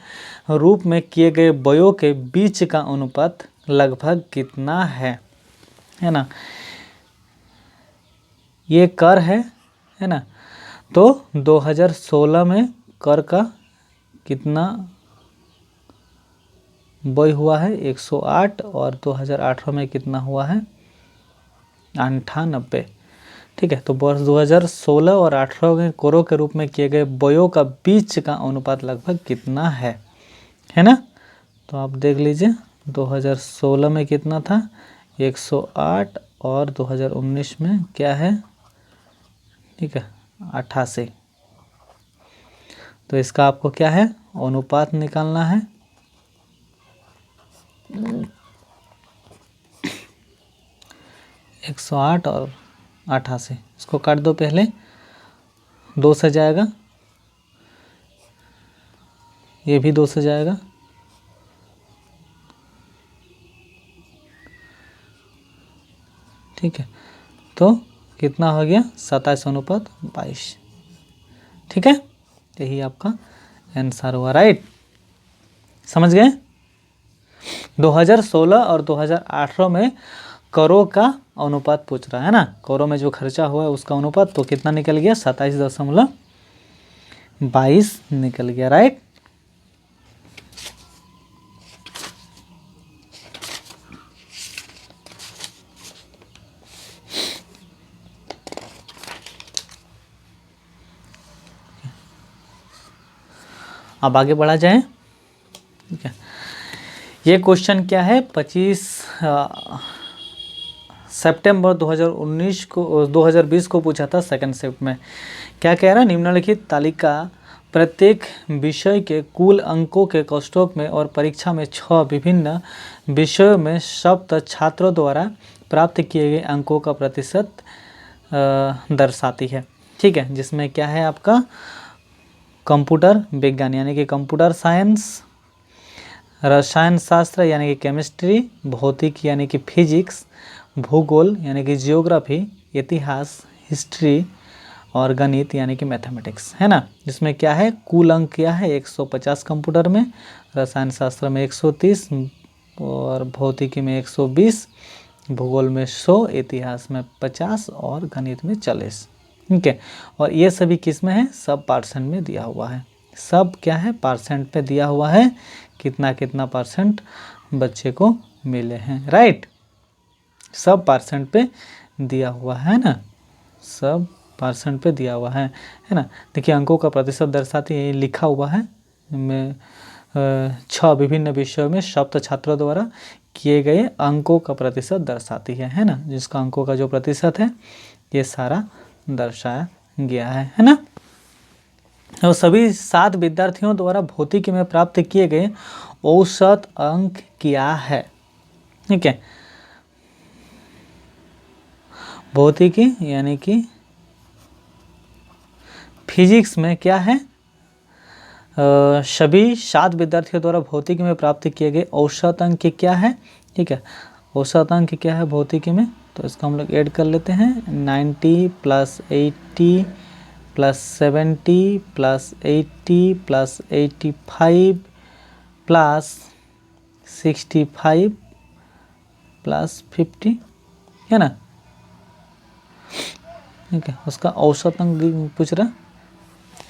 A: रूप में किए गए व्ययों के बीच का अनुपात लगभग कितना है ना। ये कर है ना। तो 2016 में कर का कितना व्यय हुआ है 108 और 2018 में कितना हुआ है 98। ठीक है, तो वर्ष 2016 और 18 में करों के रूप में किए गए व्ययों का बीच का अनुपात लगभग कितना है ना। तो आप देख लीजिए 2016 में कितना था 108 और 2019 में क्या है, ठीक है 88। तो इसका आपको क्या है अनुपात निकालना है। एक 108 और 88, इसको काट दो, पहले 2 से जाएगा, ये भी 2 से जाएगा, ठीक है। तो कितना हो गया 27:22। ठीक है, यही आपका आंसर हुआ। राइट, समझ गए। 2016 और 2018 में करों का अनुपात पूछ रहा है ना, करों में जो खर्चा हुआ है उसका अनुपात, तो कितना निकल गया 27.22 निकल गया। राइट, अब आगे बढ़ा जाए। ठीक है, ये क्वेश्चन क्या है 25 सितंबर 2020 को पूछा था सेकंड शिफ्ट में। क्या कह रहा है, निम्नलिखित तालिका प्रत्येक विषय के कुल अंकों के कोष्ठक में और परीक्षा में 6 विभिन्न विषयों में सप्त छात्रों द्वारा प्राप्त किए गए अंकों का प्रतिशत दर्शाती है। ठीक है, जिसमें क्या है आपका कंप्यूटर विज्ञान यानी कि कंप्यूटर साइंस, रसायन शास्त्र यानी कि केमिस्ट्री, भौतिक यानी कि फिजिक्स, भूगोल यानी कि जियोग्राफी, इतिहास हिस्ट्री और गणित यानी कि मैथमेटिक्स, है ना। जिसमें क्या है कुल अंक क्या है 150 कंप्यूटर में, रसायन शास्त्र में 130 और भौतिकी में 120, भूगोल में 100, इतिहास में 50 और गणित में 40। ठीक है, और ये सभी किस में है सब परसेंट में दिया हुआ है। सब क्या है परसेंट पे दिया हुआ है, कितना कितना परसेंट बच्चे को मिले हैं। राइट, सब परसेंट पे दिया हुआ है ना, सब परसेंट पे दिया हुआ है ना। देखिए अंकों का प्रतिशत दर्शाती है, लिखा हुआ है में 6 विभिन्न विषयों में सप्त छात्रों द्वारा किए गए अंकों का प्रतिशत दर्शाती है ना। जिसका अंकों का जो प्रतिशत है ये सारा दर्शाया गया है ना। और सभी 7 विद्यार्थियों द्वारा भौतिकी में प्राप्त किए गए औसत अंक क्या है। ठीक है, भौतिकी यानी कि फिजिक्स में क्या है सभी 7 विद्यार्थियों द्वारा भौतिकी में प्राप्त किए गए औसत अंक क्या है। ठीक है, औसत अंक क्या है भौतिकी में, तो इसको हम लोग ऐड कर लेते हैं 90 + 80 + 70 + 80 + 85 + 65 + 50 है ना। ठीक है, उसका औसत अंक पूछ रहा।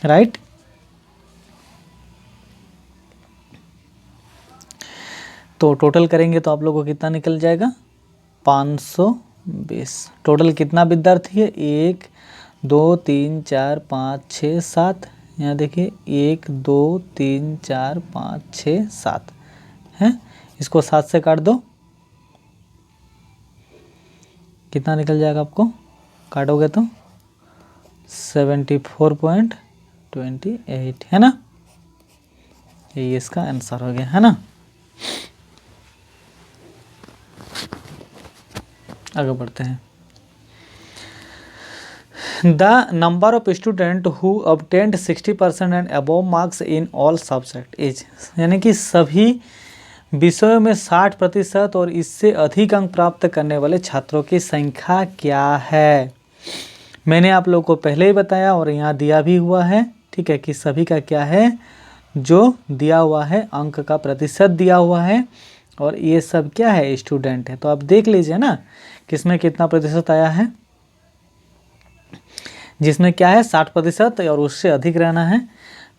A: राइट, तो टोटल करेंगे तो आप लोगों को कितना निकल जाएगा 520। टोटल कितना विद्यार्थी है 1 2 3 4 5 6 7, यहाँ देखिए 1 2 3 4 5 6 7 है। इसको 7 से काट दो, कितना निकल जाएगा आपको, काटोगे तो 74.28 है ना। ये इसका आंसर हो गया, है ना। आगे बढ़ते हैं। The number of student who obtained 60% and above marks in all subject is, यानी कि सभी विषयों में 60% और इससे अधिक अंक प्राप्त करने वाले छात्रों की संख्या क्या है। मैंने आप लोगों को पहले ही बताया और यहाँ दिया भी हुआ है, ठीक है, कि सभी का क्या है, जो दिया हुआ है अंक का प्रतिशत दिया हुआ है, और ये सब क्या है, स्टूडेंट है। तो आप देख लीजिए ना किसमें कितना प्रतिशत आया है, जिसमें क्या है 60% और उससे अधिक रहना है।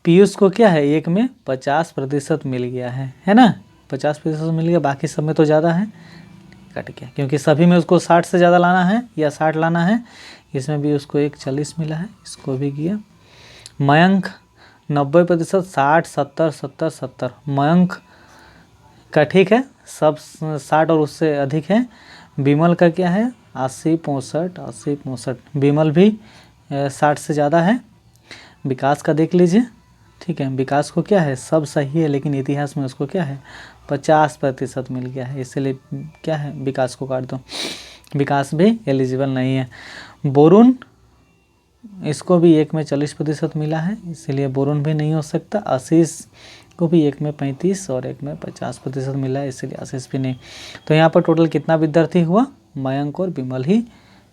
A: पीयूष को क्या है, एक में 50% मिल गया है ना, 50% मिल गया, बाकी सब में तो ज़्यादा है, कट गया, क्योंकि सभी में उसको 60 से ज़्यादा लाना है या 60 लाना है। इसमें भी उसको एक 40 मिला है, इसको भी किया। मयंक 90%, 60, 70, 70, 70, मयंक का ठीक है, सब 60 और उससे अधिक है। विमल का क्या है 80, 65, 80, 65, विमल भी 60 से ज़्यादा है। विकास का देख लीजिए, ठीक है, विकास को क्या है, सब सही है, लेकिन इतिहास में उसको क्या है 50% मिल गया है, इसलिए क्या है विकास को काट दो, विकास भी एलिजिबल नहीं है। बोरुन, इसको भी एक में 40% मिला है, इसीलिए बोरुन भी नहीं हो सकता। आशीष को भी एक में 35 और एक में 50% मिला है, इसीलिए आशीष भी नहीं। तो यहाँ पर टोटल कितना विद्यार्थी हुआ, मयंक और विमल ही,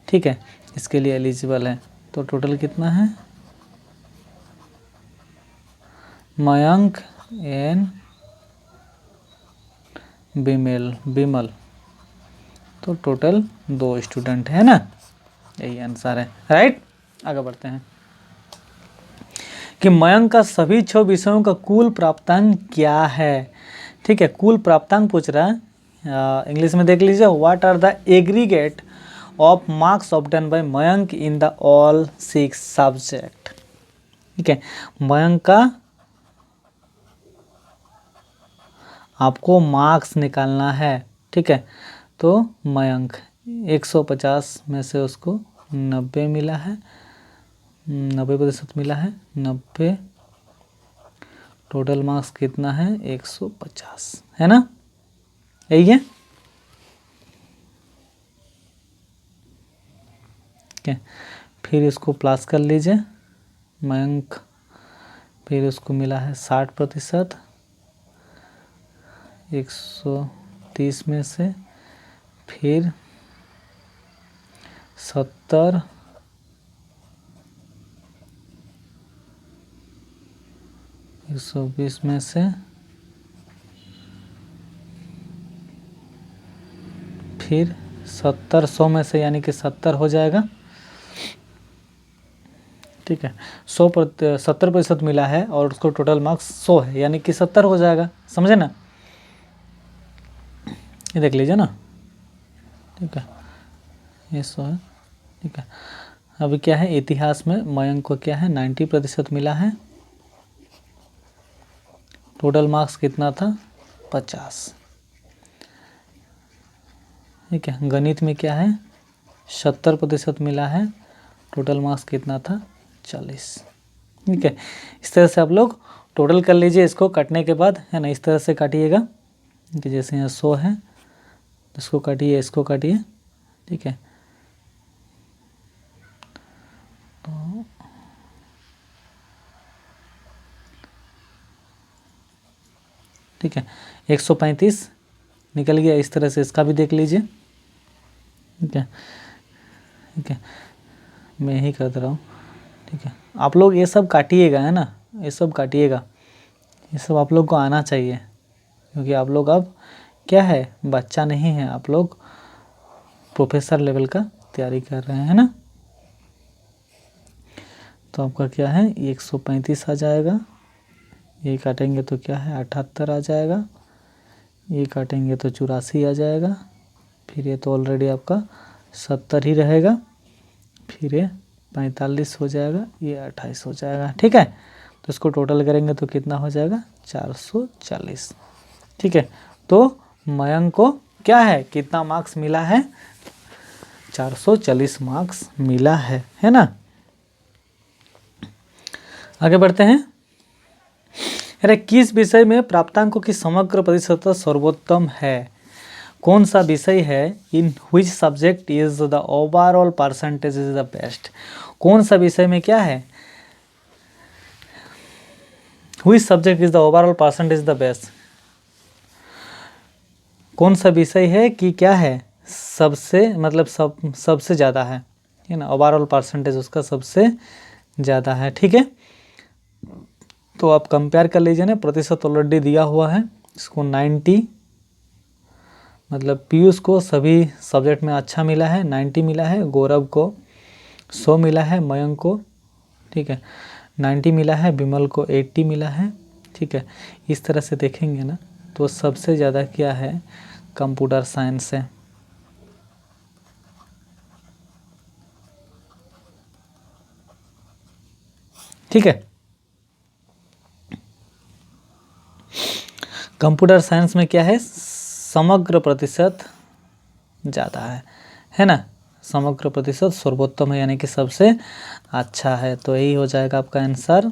A: ठीक है, इसके लिए एलिजिबल है। तो टोटल कितना है, मयंक एंड विमल, तो टोटल 2 स्टूडेंट है ना, यही आंसर है, राइट। आगे बढ़ते हैं कि मयंक का सभी 6 विषयों का कुल प्राप्तांक क्या है, ठीक है, कुल प्राप्तांक पूछ रहा है। इंग्लिश में देख लीजिए, what are the aggregate of marks obtain by Mayank in the all 6 subject, ठीक है, मयंक का आपको मार्क्स निकालना है, ठीक है। तो मयंक 150 में से उसको 90 मिला है, 90% मिला है, 90, टोटल मार्क्स कितना है 150, है ना, यही है, ठीक है। फिर इसको प्लस कर लीजिए, मयंक फिर उसको मिला है 60%, 130 में से, फिर 70, 120 में से, फिर 70, 100 में से, यानी कि 70 हो जाएगा, ठीक है। 70% मिला है और उसको टोटल मार्क्स 100 है, यानी कि 70 हो जाएगा, समझे ना, ये देख लीजिए ना, ठीक है, ये 100 है, ठीक है। अभी क्या है, इतिहास में मयंक को क्या है 90% मिला है, टोटल मार्क्स कितना था 50, ठीक है। गणित में क्या है 70% मिला है, टोटल मार्क्स कितना था 40, ठीक है। इस तरह से आप लोग टोटल कर लीजिए, इसको काटने के बाद, है ना, इस तरह से काटिएगा कि जैसे यहाँ 100 है, इसको काटिए, इसको काटिए, ठीक है। तो ठीक है, 135 निकल गया, इस तरह से इसका भी देख लीजिए, ठीक है, ठीक है, मैं ही कर रहा हूँ, ठीक है। आप लोग ये सब काटिएगा, है ना, ये सब काटिएगा, ये सब आप लोग को आना चाहिए, क्योंकि आप लोग अब क्या है बच्चा नहीं है, आप लोग प्रोफेसर लेवल का तैयारी कर रहे हैं ना। तो आपका क्या है 135 आ जाएगा, ये काटेंगे तो क्या है 78 आ जाएगा, ये काटेंगे तो 84 आ जाएगा, फिर ये तो ऑलरेडी आपका 70 ही रहेगा, फिर ये 45 हो जाएगा, ये 28 हो जाएगा, ठीक है। तो इसको टोटल करेंगे तो कितना हो जाएगा 440, ठीक है। तो मयंक को क्या है कितना मार्क्स मिला है 440 मार्क्स मिला है ना। आगे बढ़ते हैं अरे किस विषय में प्राप्तांकों की समग्र प्रतिशत सर्वोत्तम है? कौन सा विषय है? In which subject is the overall percentage is the best? कौन सा विषय में क्या है? Which subject is the overall percentage the best? कौन सा विषय है कि क्या है सबसे, मतलब सबसे ज़्यादा है ना, ओवरऑल परसेंटेज उसका सबसे ज़्यादा है। ठीक है, तो आप कंपेयर कर लीजिए ना, प्रतिशत ऑलरेडी दिया हुआ है इसको 90, मतलब पीयूष को सभी सब्जेक्ट में अच्छा मिला है, 90 मिला है, गौरव को 100 मिला है, मयंक को ठीक है 90 मिला है, विमल को 80 मिला है। ठीक है, इस तरह से देखेंगे ना तो सबसे ज़्यादा क्या है, कंप्यूटर साइंस है। ठीक है, कंप्यूटर साइंस में क्या है, समग्र प्रतिशत ज़्यादा है ना, समग्र प्रतिशत सर्वोत्तम है, यानी कि सबसे अच्छा है। तो यही हो जाएगा आपका आंसर,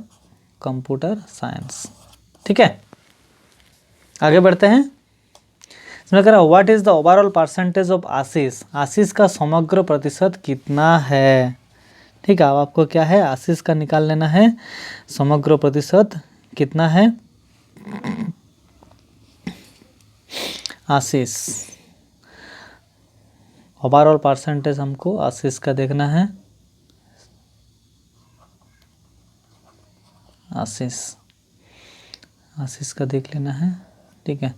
A: कंप्यूटर साइंस। ठीक है, आगे बढ़ते हैं। इसमें कह रहा है what is the overall percentage of Ashish? Ashish का समग्र प्रतिशत कितना है? ठीक है, अब आपको क्या है, आशीष का निकाल लेना है, समग्र प्रतिशत कितना है आशीष, ओवरऑल परसेंटेज हमको आशीष का देखना है। आशीष का देख लेना है। ठीक है,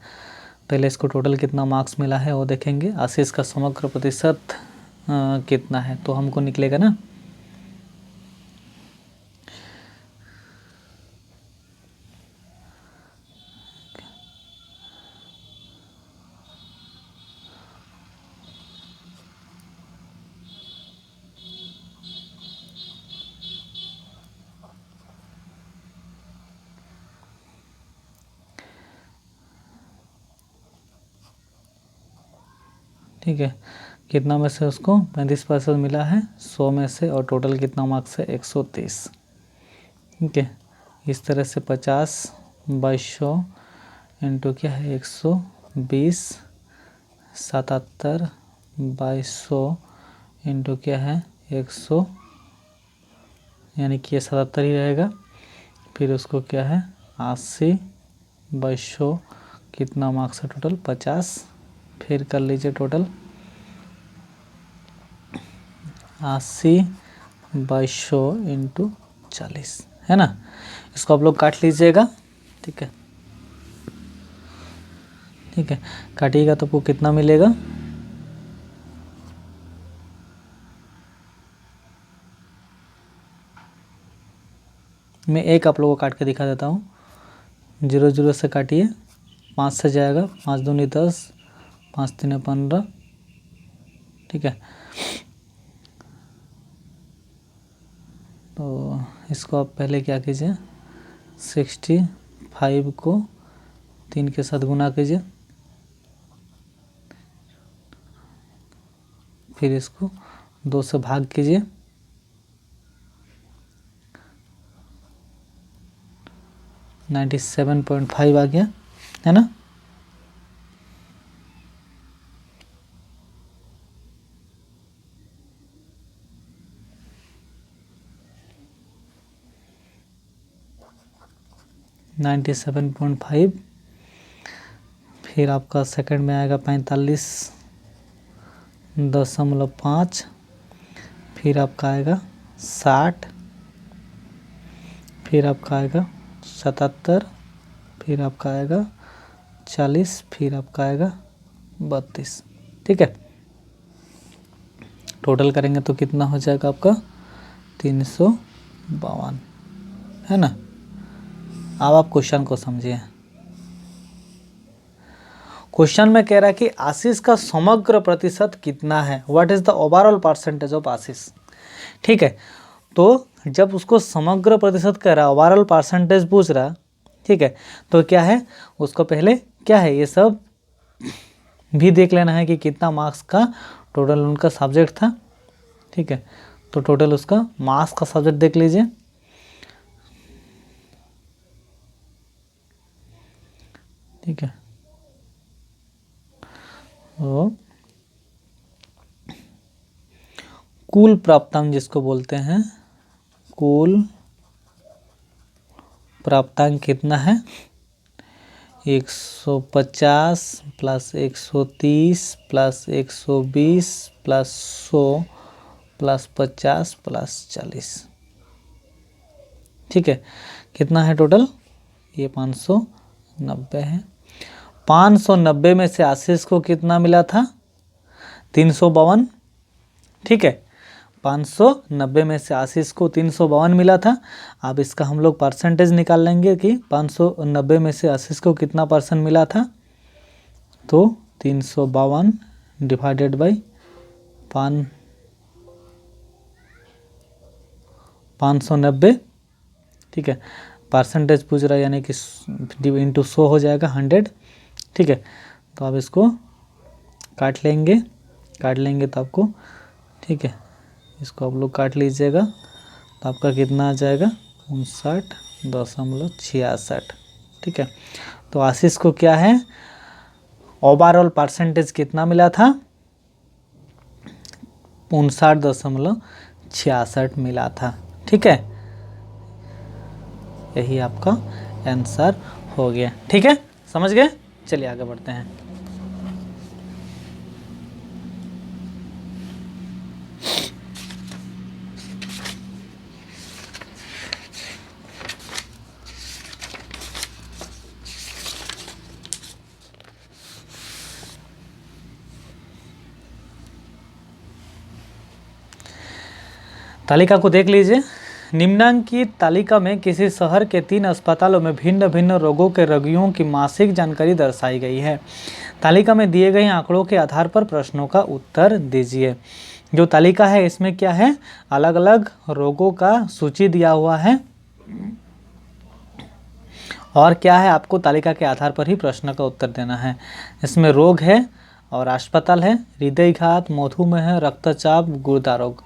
A: पहले इसको टोटल कितना मार्क्स मिला है वो देखेंगे, आशीष का समग्र प्रतिशत कितना है, तो हमको निकलेगा ना ठीक है, कितना में से उसको 35% मिला है 100 में से, और टोटल कितना मार्क्स है 130। ठीक है, इस तरह से 50/100 इंटू क्या है 120, 77/100 इंटू क्या है 100, यानी कि ये 77 ही रहेगा। फिर उसको क्या है 80/100, कितना मार्क्स है टोटल 50। फिर कर लीजिए टोटल 80/100 इंटू 40 है ना, इसको आप लोग काट लीजिएगा। ठीक है, ठीक है, काटिएगा तो आपको कितना मिलेगा, मैं एक आप लोगों को काट के दिखा देता हूँ। 0 से काटिए, 5 से जाएगा, 5 दूनी 10, 5 तीन 15। ठीक है, तो इसको आप पहले क्या कीजिए, 65 को 3 के साथ गुना कीजिए, फिर इसको 2 से भाग कीजिए, 97.5 आ गया है ना। नाइन्टी 7.5, फिर आपका सेकंड में आएगा 45.5, फिर आपका आएगा 60, फिर आपका आएगा 77, फिर आपका आएगा 40, फिर आपका आएगा 32। ठीक है, टोटल करेंगे तो कितना हो जाएगा आपका 352 है ना। अब आप क्वेश्चन को समझिए, क्वेश्चन में कह रहा है कि आशीष का समग्र प्रतिशत कितना है, what is the overall percentage of Ashish. ठीक है, तो जब उसको समग्र प्रतिशत कह रहा है, ओवरऑल परसेंटेज पूछ रहा, ठीक है, तो क्या है उसको पहले क्या है ये सब भी देख लेना है कि कितना मार्क्स का टोटल उनका सब्जेक्ट था। ठीक है, तो टोटल उसका मार्क्स का सब्जेक्ट देख लीजिए, ठीक है। तो कुल प्राप्तांक जिसको बोलते हैं, कुल प्राप्तांक कितना है? 150 plus 130 plus 120 plus 100 plus 50 plus 40। ठीक है, कितना है टोटल? ये 590 है। 590 में से आशीष को कितना मिला था? 352। ठीक है, 590 में से आशीष को 352 मिला था। अब इसका हम लोग परसेंटेज निकाल लेंगे कि 590 में से आशीष को कितना परसेंट मिला था। तो 352 डिवाइडेड बाई 590। ठीक है, परसेंटेज पूछ रहा है यानी कि इंटू 100 हो जाएगा 100। ठीक है, तो अब इसको काट लेंगे तो आपको, ठीक है, इसको आप लोग काट लीजिएगा तो आपका कितना आ जाएगा? 59.66। ठीक है, तो आशीष को क्या है, ओवरऑल परसेंटेज कितना मिला था? 59.66 मिला था। ठीक है, यही आपका आंसर हो गया। ठीक है, समझ गए? चलिए आगे बढ़ते हैं। तालिका को देख लीजिए। निम्नांकित तालिका में किसी शहर के 3 अस्पतालों में भिन्न भिन्न रोगों के रोगियों की मासिक जानकारी दर्शाई गई है। तालिका में दिए गए आंकड़ों के आधार पर प्रश्नों का उत्तर दीजिए। जो तालिका है इसमें क्या है, अलग अलग रोगों का सूची दिया हुआ है और क्या है, आपको तालिका के आधार पर ही प्रश्न का उत्तर देना है। इसमें रोग है और अस्पताल है, हृदयघात, मधुमेह, रक्तचाप, गुर्दा रोग।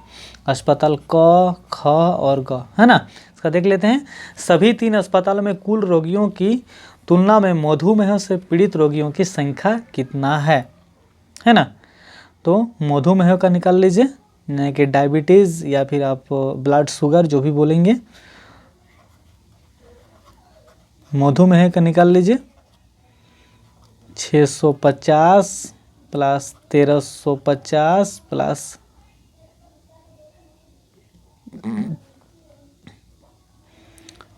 A: अस्पताल क, ख और ग है ना। इसका देख लेते हैं। सभी 3 अस्पतालों में कुल रोगियों की तुलना में मधुमेह से पीड़ित रोगियों की संख्या कितना है ना। तो मधुमेह का निकाल लीजिए, यानी कि डायबिटीज़ या फिर आप ब्लड शुगर जो भी बोलेंगे। मधुमेह का निकाल लीजिए। 650 प्लस 1350 प्लस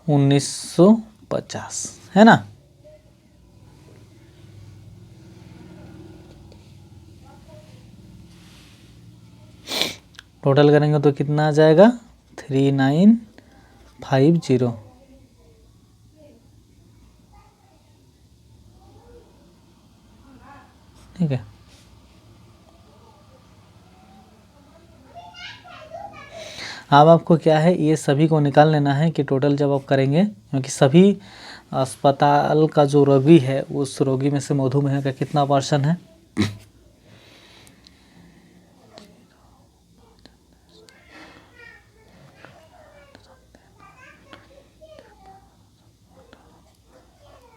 A: 1950 है ना। टोटल करेंगे तो कितना आ जाएगा? 3950। ठीक है, अब आपको क्या है, ये सभी को निकाल लेना है कि टोटल जब आप करेंगे, क्योंकि सभी अस्पताल का जो रोगी है उस रोगी में से मधुमेह का कितना % है।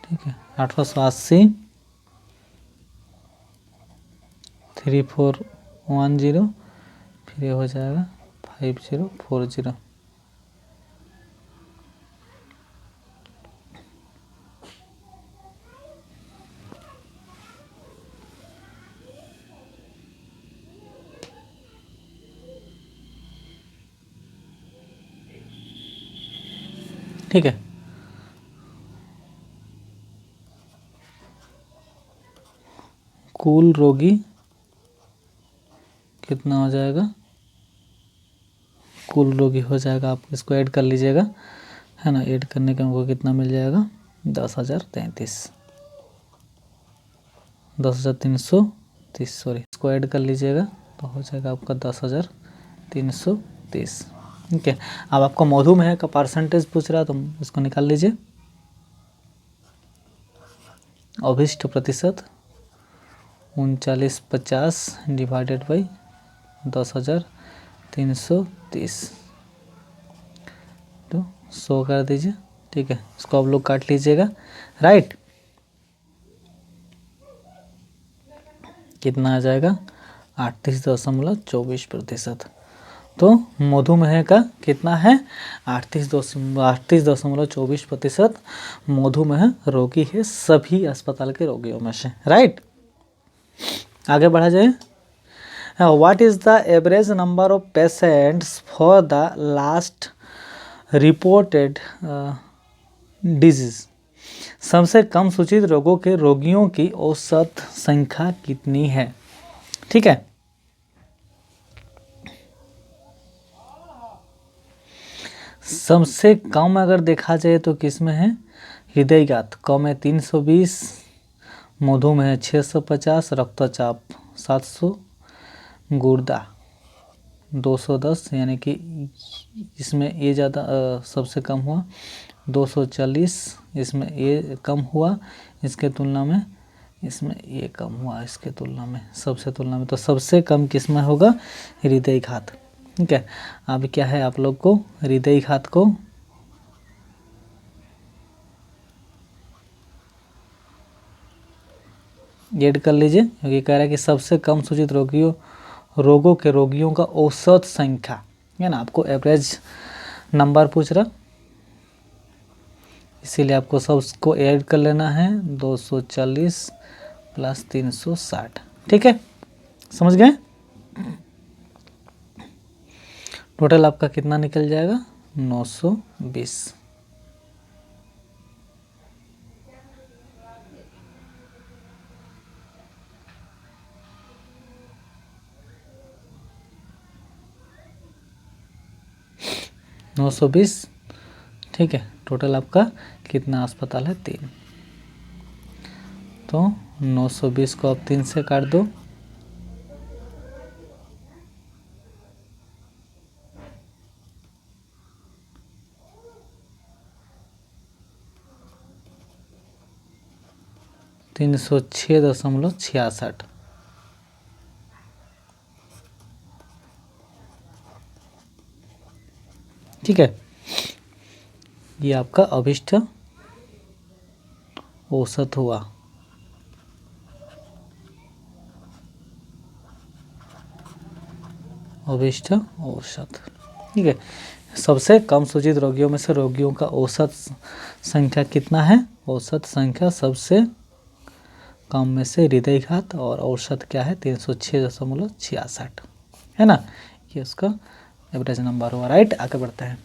A: ठीक है, 880 3410 फिर ये हो जाएगा 5040। ठीक है, कुल रोगी कितना हो जाएगा? कुल रोगी हो जाएगा, आप इसको ऐड कर लीजिएगा है ना। ऐड करने के हमको कितना मिल जाएगा? 10,033, 10,330 सॉरी। इसको ऐड कर लीजिएगा तो हो जाएगा आपका 10,330। ठीक है, अब आपको मधुमेह का परसेंटेज पूछ रहा है तो इसको निकाल लीजिए। अभिष्ट प्रतिशत 3950 डिवाइडेड बाई 10,330 तो 100 कर दीजिए। ठीक है, इसको आप लोग काट लीजिएगा। राइट, कितना आ जाएगा 38.24%। तो मधुमेह का कितना है 38.24% मधुमेह रोगी है सभी अस्पताल के रोगियों में से, राइट। आगे बढ़ा जाए। What is the average number of patients for the last reported disease. सबसे कम सूचित रोगों के रोगियों की औसत संख्या कितनी है, ठीक है। सबसे कम अगर देखा जाए तो किसमें है, हृदयघात कम है 320, मधुमेह 650, रक्तचाप 700, गुर्दा 210, यानी कि इसमें ये ज़्यादा सबसे कम हुआ 240, इसमें ये कम हुआ इसके तुलना में, इसमें ये कम हुआ इसके तुलना में, सबसे तुलना में। तो सबसे कम किस में होगा, हृदयघात, ठीक है। अब क्या है आप लोग को हृदयघात को ऐड कर लीजिए, क्योंकि कह रहा है कि सबसे कम सूचित रोगों के रोगियों का औसत संख्या है ना, आपको एवरेज नंबर पूछ रहा, इसीलिए आपको सबको ऐड कर लेना है 240 प्लस 360, ठीक है, समझ गए। टोटल आपका कितना निकल जाएगा 920। ठीक है। टोटल आपका कितना अस्पताल है 3, तो 920 को आप 3 से काट दो, $306.66, ठीक है। ये आपका अभिष्ट औसत हुआ, अभिष्ट औसत, ठीक है। सबसे कम सूचित रोगियों में से रोगियों का औसत संख्या कितना है, औसत संख्या सबसे कम में से हृदयघात, और औसत क्या है 306.66, है ना, ये उसका एवरेज नंबर हुआ, राइट। आगे बढ़ते हैं।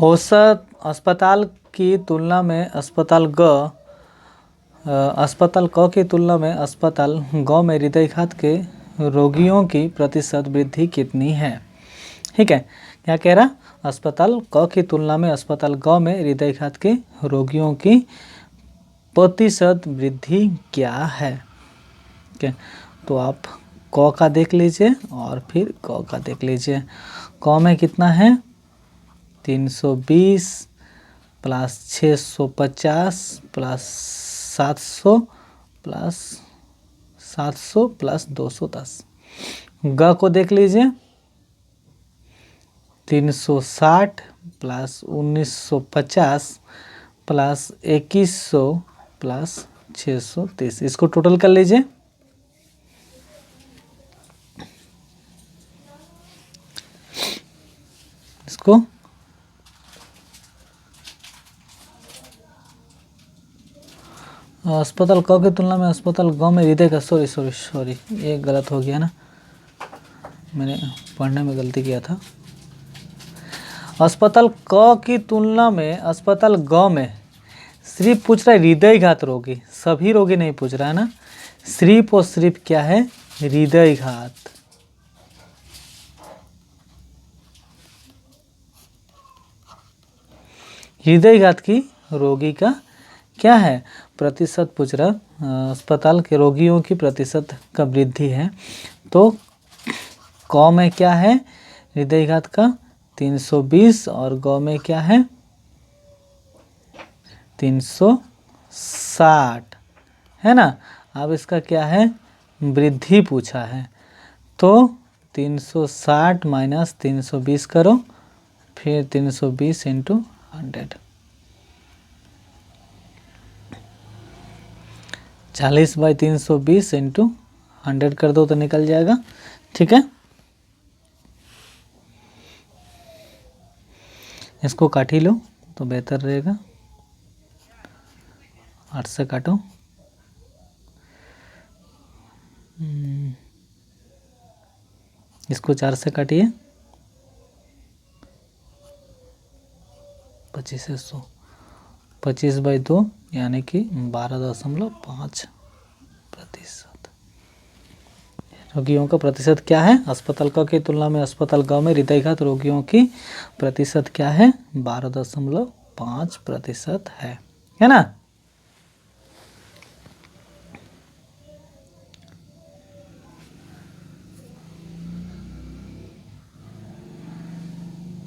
A: औसत अस्पताल की तुलना में अस्पताल क की तुलना में अस्पताल ग में हृदयघात के रोगियों की प्रतिशत वृद्धि कितनी है, ठीक है। क्या कह रहा, अस्पताल क की तुलना में अस्पताल ग में हृदयघात के रोगियों की प्रतिशत वृद्धि क्या है, ठीक है। तो आप क का देख लीजिए और फिर क का देख लीजिए। क में कितना है 320 प्लस 650 प्लस 700 प्लस 210। ग को देख लीजिए 360 प्लस 1950 प्लस 2100 प्लस 630, इसको टोटल कर लीजिए। इसको अस्पताल क की तुलना में अस्पताल ग में हृदय का, सॉरी ये गलत हो गया ना, मैंने पढ़ने में गलती किया था। अस्पताल क की तुलना में अस्पताल ग में सिर्फ पूछ रहा है हृदयघात रोगी, सभी रोगी नहीं पूछ रहा है ना, सिर्फ और सिर्फ क्या है हृदयघात। हृदयघात की रोगी का क्या है प्रतिशत पूछ रहा, अस्पताल के रोगियों की प्रतिशत का वृद्धि है। तो क में क्या है हृदयघात का 320 और ग में क्या है 360, है ना। अब इसका क्या है वृद्धि पूछा है, तो 360 माइनस 320 करो, फिर 320 इंटू 100, 40/320 इंटू 100 कर दो तो निकल जाएगा। ठीक है, इसको काट ही लो तो बेहतर रहेगा। 8 से काटो, इसको 4 से काटिए, 25 से 100, 25/2 यानी कि 12.5%। रोगियों का प्रतिशत क्या है? अस्पताल क की तुलना में अस्पताल ग में हृदयघात रोगियों की प्रतिशत क्या है? 12.5% है ना।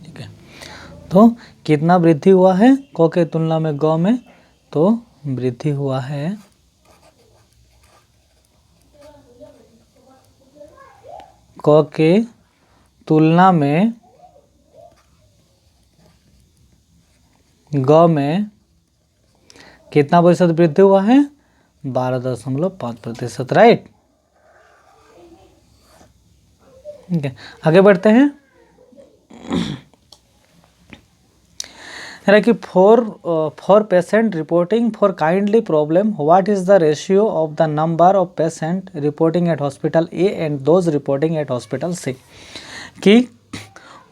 A: ठीक है, तो कितना वृद्धि हुआ है क के तुलना में ग में? तो वृद्धि हुआ है क के तुलना में ग में कितना प्रतिशत वृद्धि हुआ है? 12.5%। राइट। ठीक है, आगे बढ़ते हैं। कि for patient reporting for kindly problem what is the ratio of the number of patient reporting at hospital A and those reporting at hospital C. कि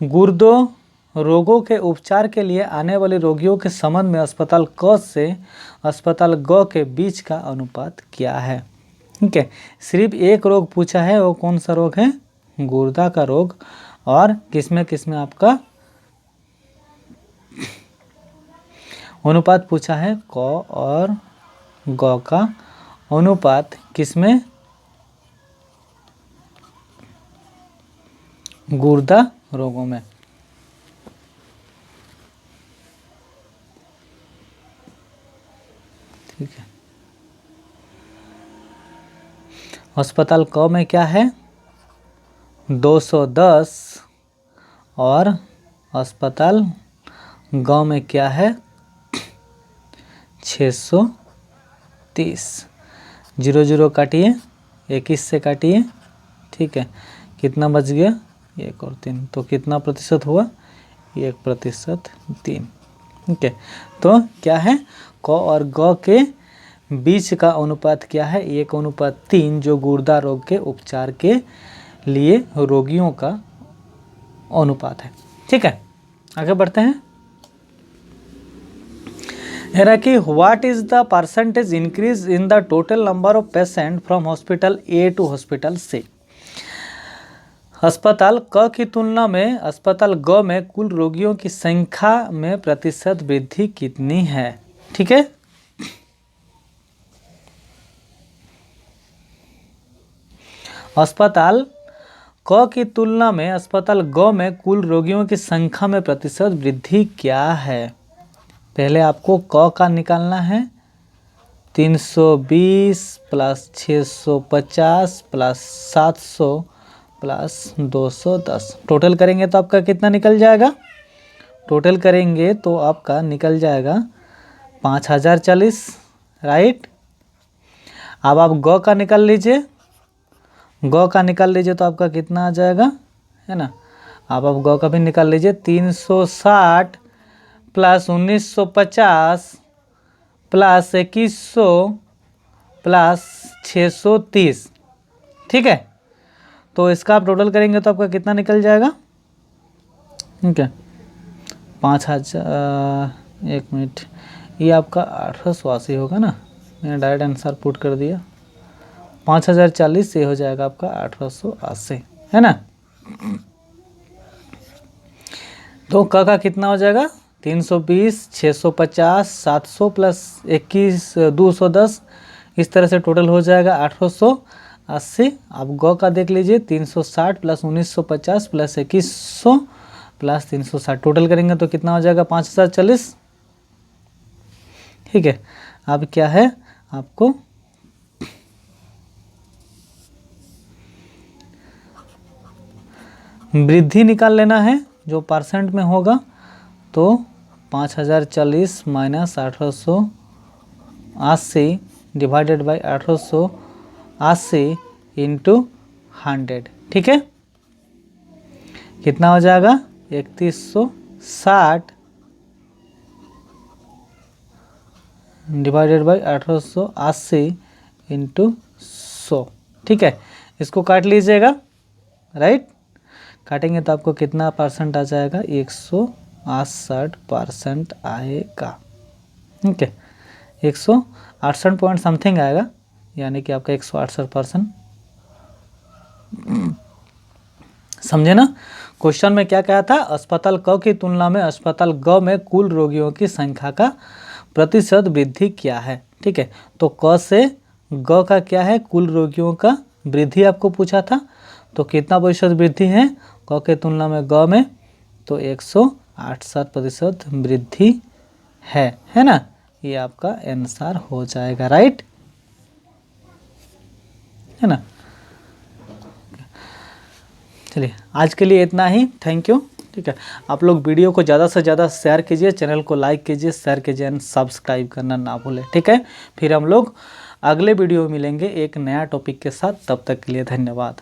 A: गुर्दों रोगों के उपचार के लिए आने वाले रोगियों के संबंध में अस्पताल क से अस्पताल ग के बीच का अनुपात क्या है? ठीक है, सिर्फ एक रोग पूछा है, वो कौन सा रोग है? गुर्दा का रोग। और किसमें आपका अनुपात पूछा है? क और ग का अनुपात किसमें? गुर्दा रोगों में। ठीक है, अस्पताल क में क्या है? 210 और अस्पताल ग में क्या है? 630। 0 काटिए, 21 से काटिए। ठीक है, कितना बच गया? 1 और 3, तो कितना प्रतिशत हुआ? 1%, 3। ठीक है, तो क्या है? क और ग के बीच का अनुपात क्या है? 1:3, जो गुर्दा रोग के उपचार के लिए रोगियों का अनुपात है। ठीक है, आगे बढ़ते हैं। कि what is the percentage increase in the total number of patient from hospital A to hospital C. अस्पताल क की तुलना में अस्पताल ग में कुल रोगियों की संख्या में प्रतिशत वृद्धि कितनी है? ठीक है, अस्पताल क की तुलना में अस्पताल ग में कुल रोगियों की संख्या में प्रतिशत वृद्धि क्या है? पहले आपको क का निकालना है। 320 प्लस 650 प्लस 700 प्लस 210, टोटल करेंगे तो आपका कितना निकल जाएगा? टोटल करेंगे तो आपका निकल जाएगा 5040। राइट। अब आप ग का निकाल लीजिए, ग का निकाल लीजिए तो आपका कितना आ जाएगा, है ना। अब आप ग का भी निकाल लीजिए। 360 प्लस 1950 प्लस 2100 प्लस 630। ठीक है, तो इसका आप टोटल करेंगे तो आपका कितना निकल जाएगा? ठीक है, 5000, एक मिनट, ये आपका 1880 होगा ना, मैंने डायरेक्ट आंसर पुट कर दिया। 5040 से हो जाएगा आपका 1880, है ना। तो क का कितना हो जाएगा? 320, 650, 700 प्लस 21, 210, इस तरह से टोटल हो जाएगा 1880। अब ग का देख लीजिए, 360 प्लस 1950 प्लस 2100 प्लस 360, टोटल करेंगे तो कितना हो जाएगा? 5040। ठीक है, अब क्या है, आपको वृद्धि निकाल लेना है जो परसेंट में होगा। तो 5040 माइनस 1880 डिवाइडेड बाई 1880 इंटू 100, ठीक है। कितना हो जाएगा 3160 डिवाइडेड बाई 1880 इंटू 100, ठीक है। इसको काट लीजिएगा, राइट। काटेंगे तो आपको कितना परसेंट आ जाएगा 168% आएगा, ठीक है। 168 पॉइंट समथिंग आएगा, यानी कि आपका 168%। समझे ना। क्वेश्चन में क्या कहा था, अस्पताल क की तुलना में अस्पताल ग में कुल रोगियों की संख्या का प्रतिशत वृद्धि क्या है, ठीक है। तो क से ग का क्या है, कुल रोगियों का वृद्धि आपको पूछा था, तो कितना प्रतिशत वृद्धि है क के तुलना में ग में, तो 168% वृद्धि है ना। ये आपका आंसर हो जाएगा, राइट, है ना। चलिए आज के लिए इतना ही, थैंक यू, ठीक है। आप लोग वीडियो को ज़्यादा से ज़्यादा शेयर कीजिए, चैनल को लाइक कीजिए, शेयर कीजिए एंड सब्सक्राइब करना ना भूलें, ठीक है। फिर हम लोग अगले वीडियो में मिलेंगे एक नया टॉपिक के साथ, तब तक के लिए धन्यवाद।